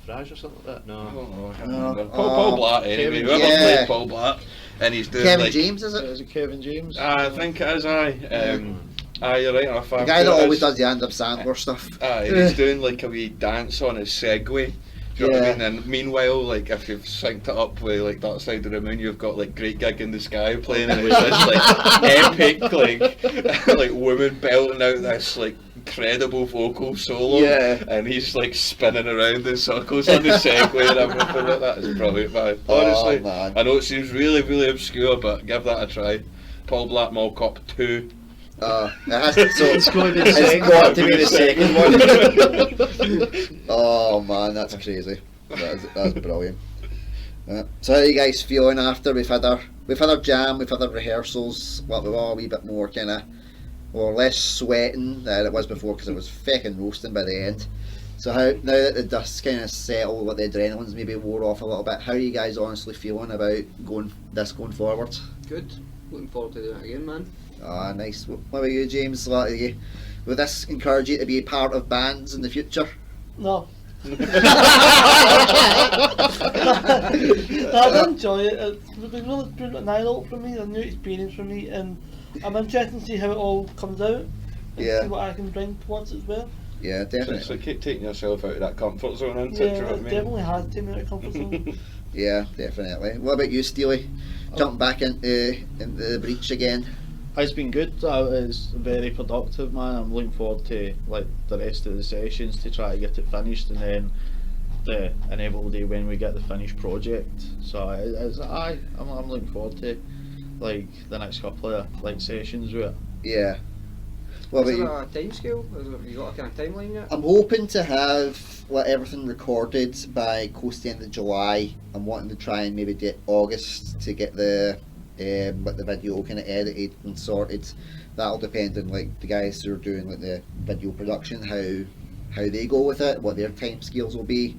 Frage or something like that. No. Oh, I can't No. remember. Paul Blart anyway. Kevin- Whoever Yeah. played Paul Blart, and he's doing Kevin like. James, is it? Is it Kevin James? I think it is. Aye, you're right. I The guy that always does the Adam Sandler stuff. Aye, he's doing like a wee dance on his Segway. Do you know what I mean? And meanwhile, like if you've synced it up with like Dark Side of the Moon, you've got like Great Gig in the Sky playing, and it's this like epic like woman belting out this like incredible vocal solo, Yeah. and he's like spinning around in circles on the Segway and everything like that. It's brilliant, man. Honestly, man. I know it seems really, really obscure, but give that a try. Paul Black Mall Cop 2. It has to, so It's got to be the it's second got one. to be the second one. Oh man, that's crazy. That's brilliant. So how are you guys feeling after we've had our jam, we've had our rehearsals? Well, we're all a wee bit more kind of, or less sweating than it was before because it was feckin' roasting by the end. So how now that the dust kind of settled, what the adrenaline's maybe wore off a little bit, how are you guys honestly feeling about going forward? Good. Looking forward to doing it again, man. Ah, nice. What about you, James? Will this encourage you to be part of bands in the future? No. I enjoy it. It's been really been an eye-opener for me, a new experience for me, and I'm interested to see how it all comes out and Yeah. see what I can bring towards it as well. Yeah, So definitely. keep taking yourself out of that comfort zone, isn't Yeah, it? Do you know it what I mean? definitely has taken me out of comfort zone. Yeah, definitely. What about you, Steely? Jumping back into the breach again? It's been good. It's very productive, man. I'm looking forward to like the rest of the sessions to try to get it finished, and then the inevitable day when we get the finished project. So I'm looking forward to like the next couple of like sessions with it. Yeah. What Is about there you? a time scale? Have you got a kind of timeline yet? I'm hoping to have everything recorded by close to the end of July. I'm wanting to try and maybe get August to get the video kind of edited and sorted. That'll depend on like the guys who are doing like the video production, how they go with it, what their time scales will be.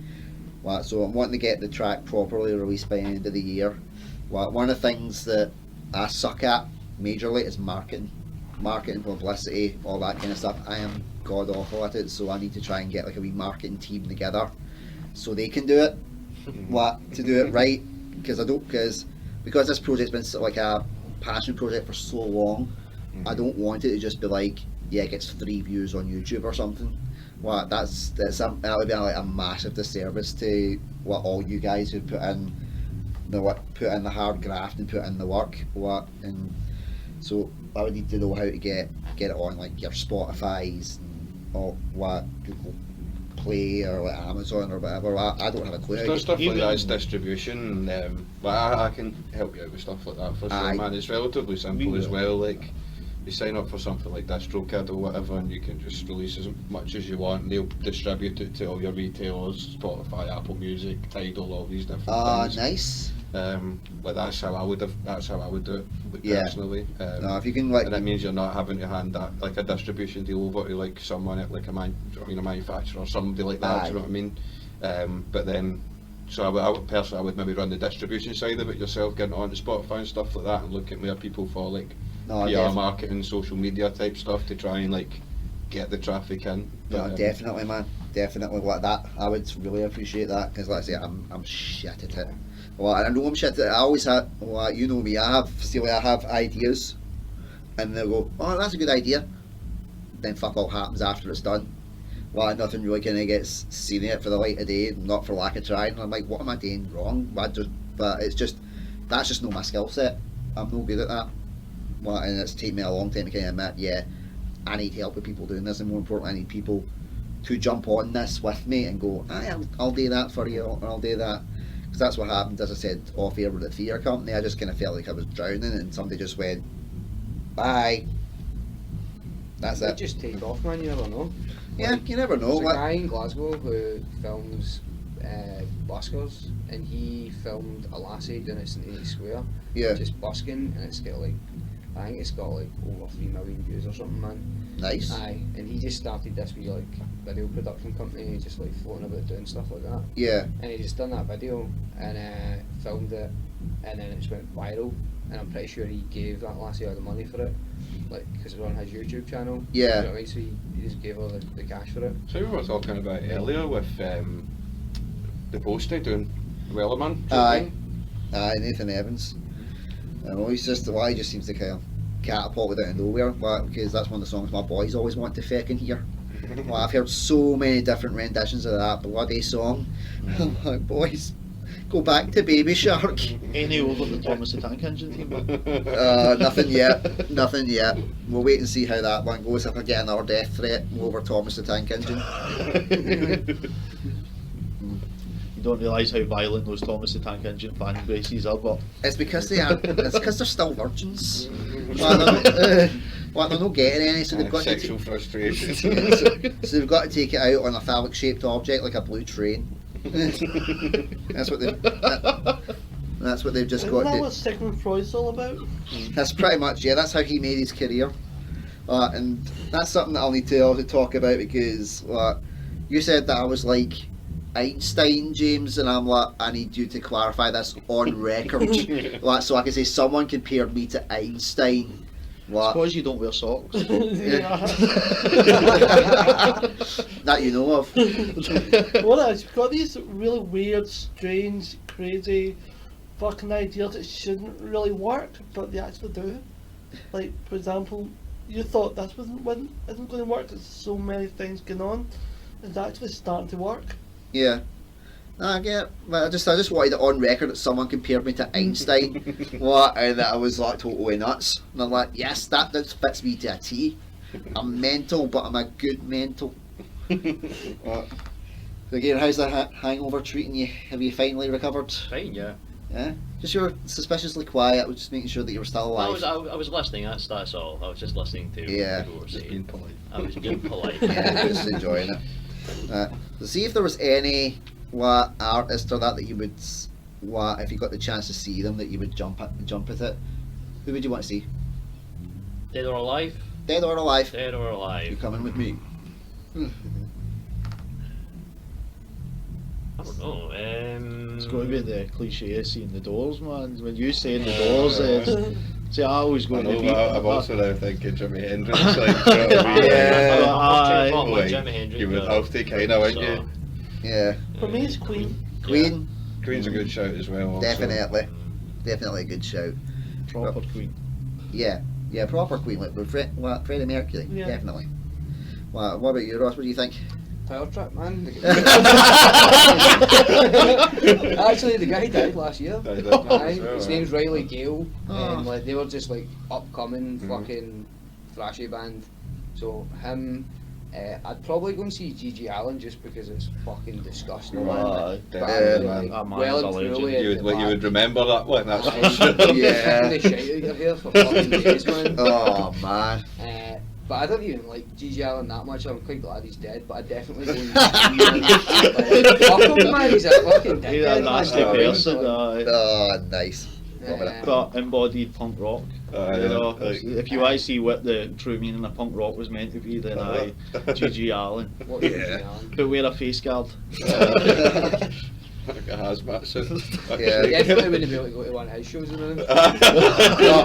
So I'm wanting to get the track properly released by the end of the year. One of the things that I suck at majorly is marketing, publicity, all that kind of stuff. I am god awful at it, so I need to try and get like a wee marketing team together so they can do it. To do it right, because this project's been like a passion project for so long. I don't want it to just be like, yeah, it gets 3 views on YouTube or something. That would be like a massive disservice to all you guys who put in the hard graft and put in the work. And so I would need to know how to get it on like your Spotify's or Google Play or like Amazon or whatever. I don't have a clue. There's stuff like Even- that as distribution, but I can help you out with stuff like that for sure, Aye. man. It's relatively simple as well. Like you sign up for something like DistroKid or whatever, and you can just release as much as you want. And they'll distribute it to all your retailers, Spotify, Apple Music, Tidal, all these different things. Nice. But that's how I would do it Yeah. personally. No, if you can like And that means you're not having to hand that like a distribution deal over to like someone at like a manufacturer or somebody like that. Do you know what I mean? But then, so I would personally, I would maybe run the distribution side of it yourself, getting on to Spotify and stuff like that, and look at where people for like PR marketing, social media type stuff to try and like get the traffic in. No, definitely, man. Definitely, like that. I would really appreciate that because, like I say, I'm shit at it. Well, and I know I'm shit at it. I always have. Well, you know me. I have ideas, and they'll go, "Oh, that's a good idea." Then fuck all happens after it's done. Well, nothing really kind of gets seen it for the light of day, not for lack of trying. And I'm like, what am I doing wrong? But it's just that's just not my skill set. I'm no good at that. Well, and it's taken me a long time to kind of admit, yeah, I need help with people doing this, and more importantly, I need people to jump on this with me and go, I'll do that for you, or I'll do that. Because that's what happened, as I said, off air with the theatre company. I just kind of felt like I was drowning, and somebody just went, bye. That's It it. just take off, man. You never know. Yeah, you never know. There's a guy in Glasgow who films buskers, and he filmed a lassie doing it in St Denis Square, Yeah, just busking, and it's got like, I think it's got like over 3 million views or something, man. nice. Aye, and he just started this wee like video production company, just like floating about doing stuff like that. Yeah, And he just done that video and filmed it, and then it just went viral. And I'm pretty sure he gave that lassie all the money for it, like because it was on his YouTube channel. Yeah. You know what I mean? So he just gave her the cash for it. So we were talking about earlier with the postie doing Wellerman. Aye. Nathan Evans. He just seems to kind of catapult out of nowhere, because that's one of the songs my boys always want to feckin' hear. I've heard so many different renditions of that bloody song. I'm like, boys, go back to Baby Shark. Any over the Thomas the Tank Engine theme? Nothing yet. Nothing yet. We'll wait and see how that one goes. If I get another death threat over Thomas the Tank Engine. You don't realise how violent those Thomas the Tank Engine fan bases are, but It's because they are. It's because they're still virgins. Well, they're not getting any, so they've got Sexual to. frustration. So they've got to take it out on a phallic-shaped object like a blue train. That's what they've. That's what they've just Isn't got that to. what Sigmund Freud's all about? That's pretty much, yeah, that's how he made his career. And that's something that I'll need to talk about because you said that I was like Einstein, James, and I'm like, I need you to clarify this on record. So I can say someone compared me to Einstein. suppose you don't wear socks. That you know of. What else? You've got these really weird, strange, crazy fucking ideas that shouldn't really work, but they actually do. Like, for example, you thought this isn't going to work, there's so many things going on, it's actually starting to work. Yeah. No, I get it. But I just wanted it on record that someone compared me to Einstein. And that I was like totally nuts. And I'm like, yes, that fits me to a T. I'm mental, but I'm a good mental. So again, how's that hangover treating you? Have you finally recovered? Fine, yeah. Yeah? Just you were suspiciously quiet, was just making sure that you were still alive. I was listening, that's all. I was just listening to Yeah. what people were Just saying. being polite. I was being polite. Yeah, just enjoying it. So see if there was any artist or that you would, if you got the chance to see them, that you would jump at it. Who would you want to see? Dead or alive? Dead or alive? Dead or You alive? coming with me? I don't know. It's got to be the cliche of seeing the Doors, man. When you say the Doors, see, I always go I to the know, beat. I'm also now thinking Jimi Hendrix. Like, you know what I mean? Yeah. I've Like, like Jimi Hendrix. you would have to kind of, wouldn't you? Yeah. For me, it's Queen. Queen? Queen's a good shout as well. Also. Definitely. Definitely a good shout. Proper Queen. Yeah. Yeah, proper Queen, like with Freddie Mercury. Yeah. Definitely. What about you, Ross? What do you think? Power trip, man. Actually, the guy died last year. Died Aye, as well, his aye. name's Riley Gale, Oh. and like they were just like upcoming fucking thrashy band. So him, I'd probably go and see Gigi Allen just because it's fucking disgusting. Aye, But definitely, like, man. That man's well a and legend. truly at You the would back. remember that one, that's for Aye. sure. Yeah. The shite out your hair for fucking days, man. Oh, man. But I don't even like Gigi Allen that much. I'm quite glad he's dead. But I definitely go and see him. Like, fuck him, man. He's a fucking He's a dickhead, nasty man. person, aye. Oh, nice. Loving it. But embodied punk rock. You know, like- if you want to see what the true meaning of punk rock was meant to be, then aye, Gigi Allen. What is Gigi Allen? But wear a face guard. Like a hazmat suit. Yeah. He definitely wouldn't be able to go to one of his shows with him. No,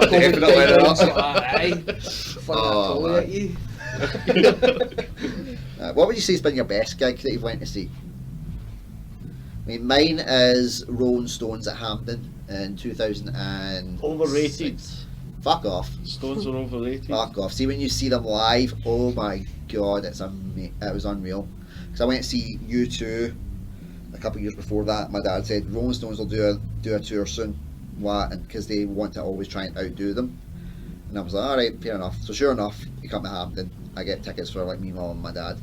definitely not. Aye. Fucking Oh, totally man. at you. What would you say has been your best gig that you've went to see? I mean, mine is Rolling Stones at Hampden in 2000 and... Overrated. Fuck off. Stones are overrated. Fuck off. See, when you see them live, oh my god, it was unreal. Because I went to see U2 a couple of years before that. My dad said Rolling Stones will do a tour soon, because they want to always try and outdo them. And I was like, alright, fair enough. So sure enough, you come to Hampden, I get tickets for like me, mum and my dad.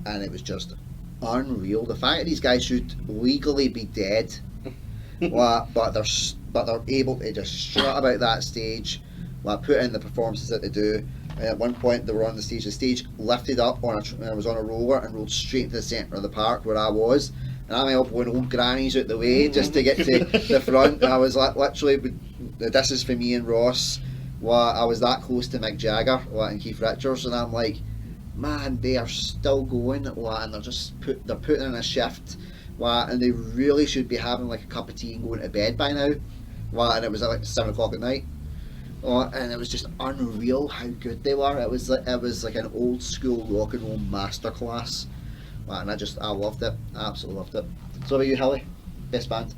And it was just unreal. The fact that these guys should legally be dead, but they're able to just strut about that stage, put in the performances that they do. And at one point they were on the stage lifted up and I was on a roller and rolled straight into the centre of the park where I was. And I'm elbowing old grannies out the way just to get to the front. And I was like, literally, this is for me and Ross. I was that close to Mick Jagger and Keith Richards, and I'm like, man, they are still going, and they're putting in a shift, and they really should be having like a cup of tea and going to bed by now. And it was at like 7 o'clock at night. And it was just unreal how good they were. It was like an old school rock and roll masterclass. And I loved it. I absolutely loved it. So about you, Hilly? Best band?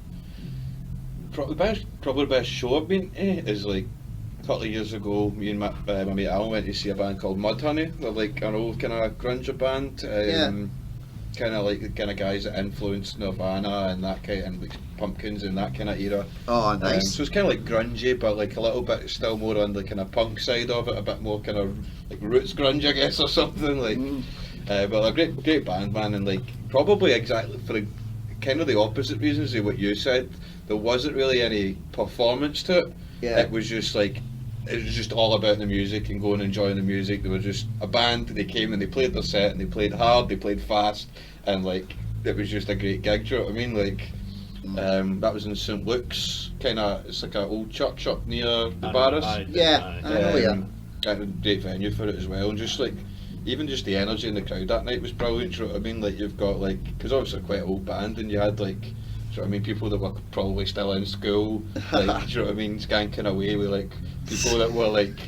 Probably the best show I've been to is like a couple of years ago. Me and my mate Alan went to see a band called Mudhoney. They're like an old kind of grunge band. Yeah. Kind of like the kind of guys that influenced Nirvana and that kind, and like Pumpkins and that kind of era. Oh, nice. So it's kind of like grungy, but like a little bit still more on the kind of punk side of it, a bit more kind of like roots grunge, I guess, or something like. But a great band, man, and like probably exactly for kind of the opposite reasons of what you said. There wasn't really any performance to it. Yeah. It was just all about the music and going and enjoying the music. They were just a band. They came and they played their set and they played hard, they played fast, and like it was just a great gig. Do you know what I mean? Like that was in St Luke's, kind of. It's like an old church up near the Barras. Yeah, I know, yeah. And a great venue for it as well. And just like even just the energy in the crowd that night was brilliant. Do you know what I mean? Like you've got like, because obviously quite an old band, and you had like, do you know what I mean, people that were probably still in school, like, do you know what I mean, skanking away with like people that were like,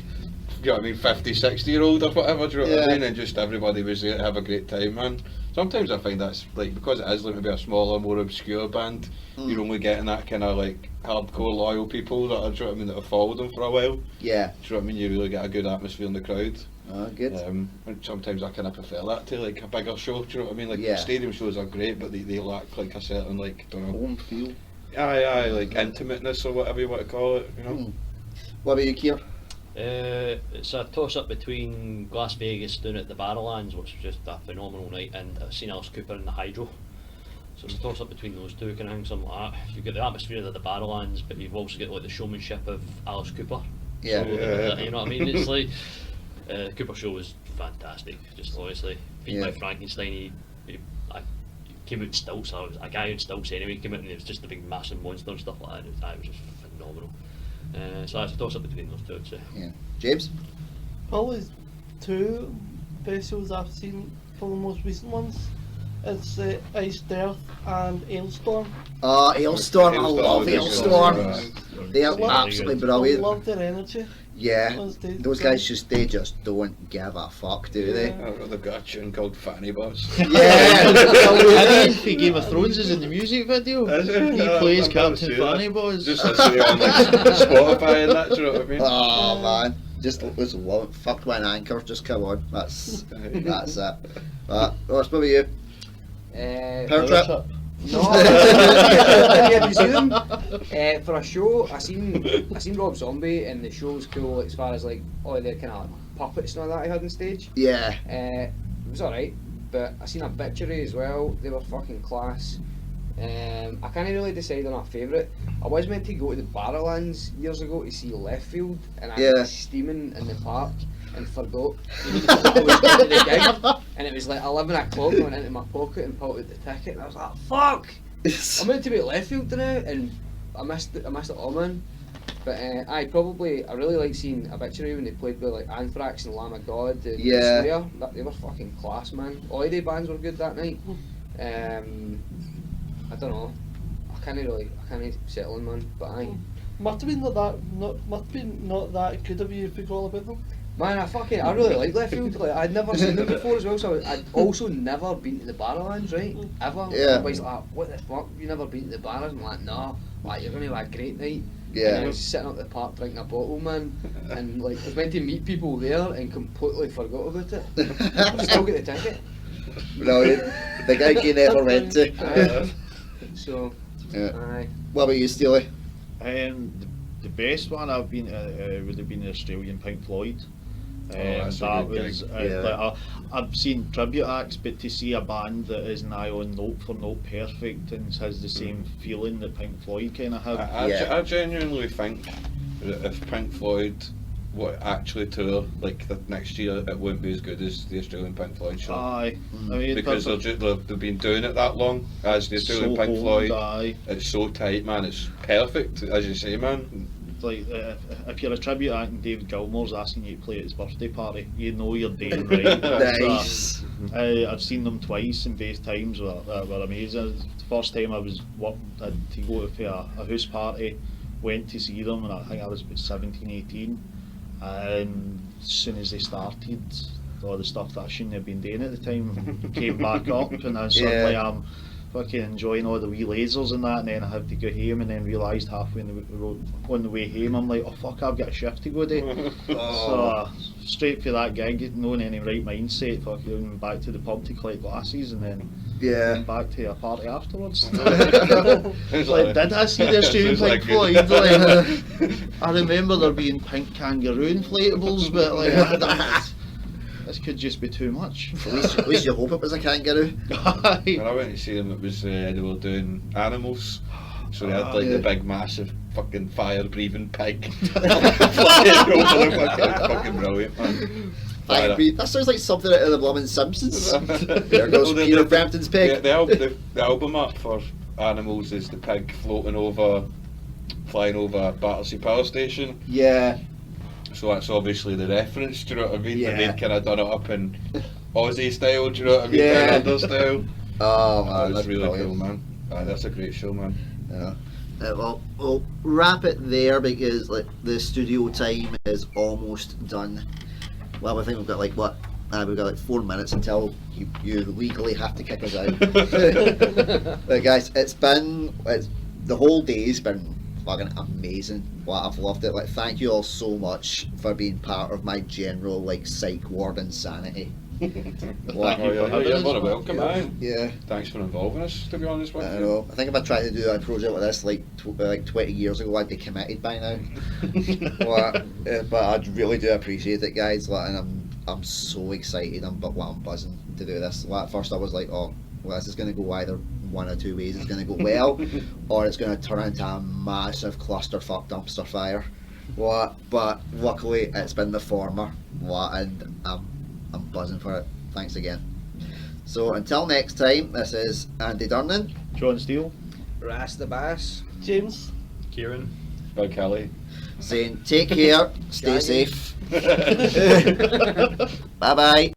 you know what I mean, 50, 60-year-old or whatever, do you know what I mean, and just everybody was there to have a great time, man. Sometimes I find that's like, because it is like maybe a smaller, more obscure band, you're only getting that kind of like hardcore loyal people that are, do you know what I mean, that have followed them for a while. Yeah. Do you know what I mean? You really get a good atmosphere in the crowd. Oh, good. And sometimes I kind of prefer that to like a bigger show. Do you know what I mean? Like Yeah. stadium shows are great, but they lack like a certain like, don't know, Home feel. aye, like intimateness or whatever you want to call it. You know. What about you, Keir? It's a toss up between Las Vegas down at the Barrowlands, which was just a phenomenal night, and I've seen Alice Cooper in the Hydro. So it's a toss up between those two, kind of thing, something like that. You've got the atmosphere of the Barrowlands, but you've also got like the showmanship of Alice Cooper. Yeah. So, you know what I mean? It's like the Cooper show was fantastic. Just honestly, beat by Frankenstein. I came out in stilts. I was a guy in stilts anyway. Came out and it was just a big massive monster and stuff like that. It was just phenomenal. So it's a toss up between those two, I'd say. Yeah. James? Probably two best shows I've seen for the most recent ones. It's Iced Earth and Ailstorm. Oh, Ailstorm, I love Ailstorm. Ailstorm. They are Really absolutely good. I brilliant. love their energy. Yeah, Those days. those guys they just don't give a fuck, do they? They've got a tune called Fanny Bus. Yeah. I think for Game of Thrones is in the music video. Is it? He No, plays I've never Captain seen that. Fanny Boys. Just listening on like Spotify and that, do you know what I mean? Oh man, just love it. Fuck when anchors just come on. That's it. But Ross, what about you? Power Trip. No, have you seen them? For a show, I seen Rob Zombie, and the show's cool as far as like all the kind of puppets and all that I had on stage. Yeah. It was alright, but I seen Obituary as well. They were fucking class. I can't really decide on a favourite. I was meant to go to the Barrowlands years ago to see Left Field, and I was steaming in the park and forgot I was going to the gig, and it was like 11 o'clock. I went into my pocket and pulled out the ticket, and I was like, fuck! I'm meant to be at Left Field tonight, and I missed it all, man. But I really like seeing Obituary when they played with like Anthrax and Lamb of God and Slayer. They were fucking class, man. All the bands were good that night. I don't know. I can't settle in, man. But Must have been not that good of you if you forgot about them. Man, I really like Left Field. Like, I'd never seen them before as well, so I'd also never been to the Barrowlands, right? Ever. Yeah. Everybody's like, what the fuck? You never been to the Barrows? I'm like, nah. Like, you're gonna have a great night. Yeah. And I was sitting up at the park drinking a bottle, man, and like I was meant to meet people there and completely forgot about it. I still get the ticket. Brilliant. The guy you never went to. So, Yeah. aye. What about you, Steely? The best one I've been would have been the Australian Pink Floyd. That's a That good was gig. Yeah. I've seen tribute acts, but to see a band that is nigh on note for note perfect and has the same feeling that Pink Floyd kind of had. I genuinely think that if Pink Floyd were actually tour like the next year, it wouldn't be as good as the Australian Pink Floyd show. Aye, I mean, Because they've been doing it that long as the Australian so Pink old, Floyd. aye. It's so tight, man. It's perfect, as you say, man. Like if you're a tribute act and David Gilmour's asking you to play at his birthday party, you know you're doing right. Nice. I've seen them twice in both times were amazing. The first time I had to go to a house party, went to see them, and I think I was about 17, 18, and as soon as they started, all the stuff that I shouldn't have been doing at the time came back up, and then suddenly I'm fucking enjoying all the wee lasers and that, and then I had to go home, and then realised halfway on the road, on the way home, I'm like, oh fuck, I've got a shift to go do. So straight for that gig, knowing any right mindset, fucking back to the pub to collect glasses, and then back to a party afterwards. Like, did I see this tune Pink Floyd? Like, I remember there being pink kangaroo inflatables, but like, this could just be too much. At least you hope it was a kangaroo. When I went to see them, it was they were doing animals, so they had like the big, massive, fucking fire-breathing pig. Fucking brilliant, man. That sounds like something out of the blooming Simpsons. There goes Peter Frampton's pig. The album art for Animals is the pig flying over Battersea Power Station. Yeah. So that's obviously the reference, do you know what I mean? Yeah. But they've kind of done it up in Aussie style, do you know what I mean? Yeah. Islander style. Oh man, That's that's really brilliant. cool, man. That's a great show, man. Yeah. We'll wrap it there because like the studio time is almost done. Well, I think we've got like what? We've got like 4 minutes until you legally have to kick us out. But guys, the whole day's been fucking amazing. I've loved it. Like, thank you all so much for being part of my general like psych ward insanity. You're more welcome, man. Yeah. Thanks for involving us, to be honest with I you. know. I think if I tried to do a project like this like 20 years ago, I'd be committed by now. But I really do appreciate it, guys. Like, and I'm so excited. I'm buzzing to do this. Like, at first, I was like, oh, well, this is going to go either one or two ways. It's going to go well, or it's going to turn into a massive clusterfuck dumpster fire. But luckily, it's been the former. And I'm buzzing for it. Thanks again. So until next time, this is Andy Durning, John Steele. Ras the Bass. James. Kieran. Big Kelly. saying take care, stay Shaggy. safe. Bye bye.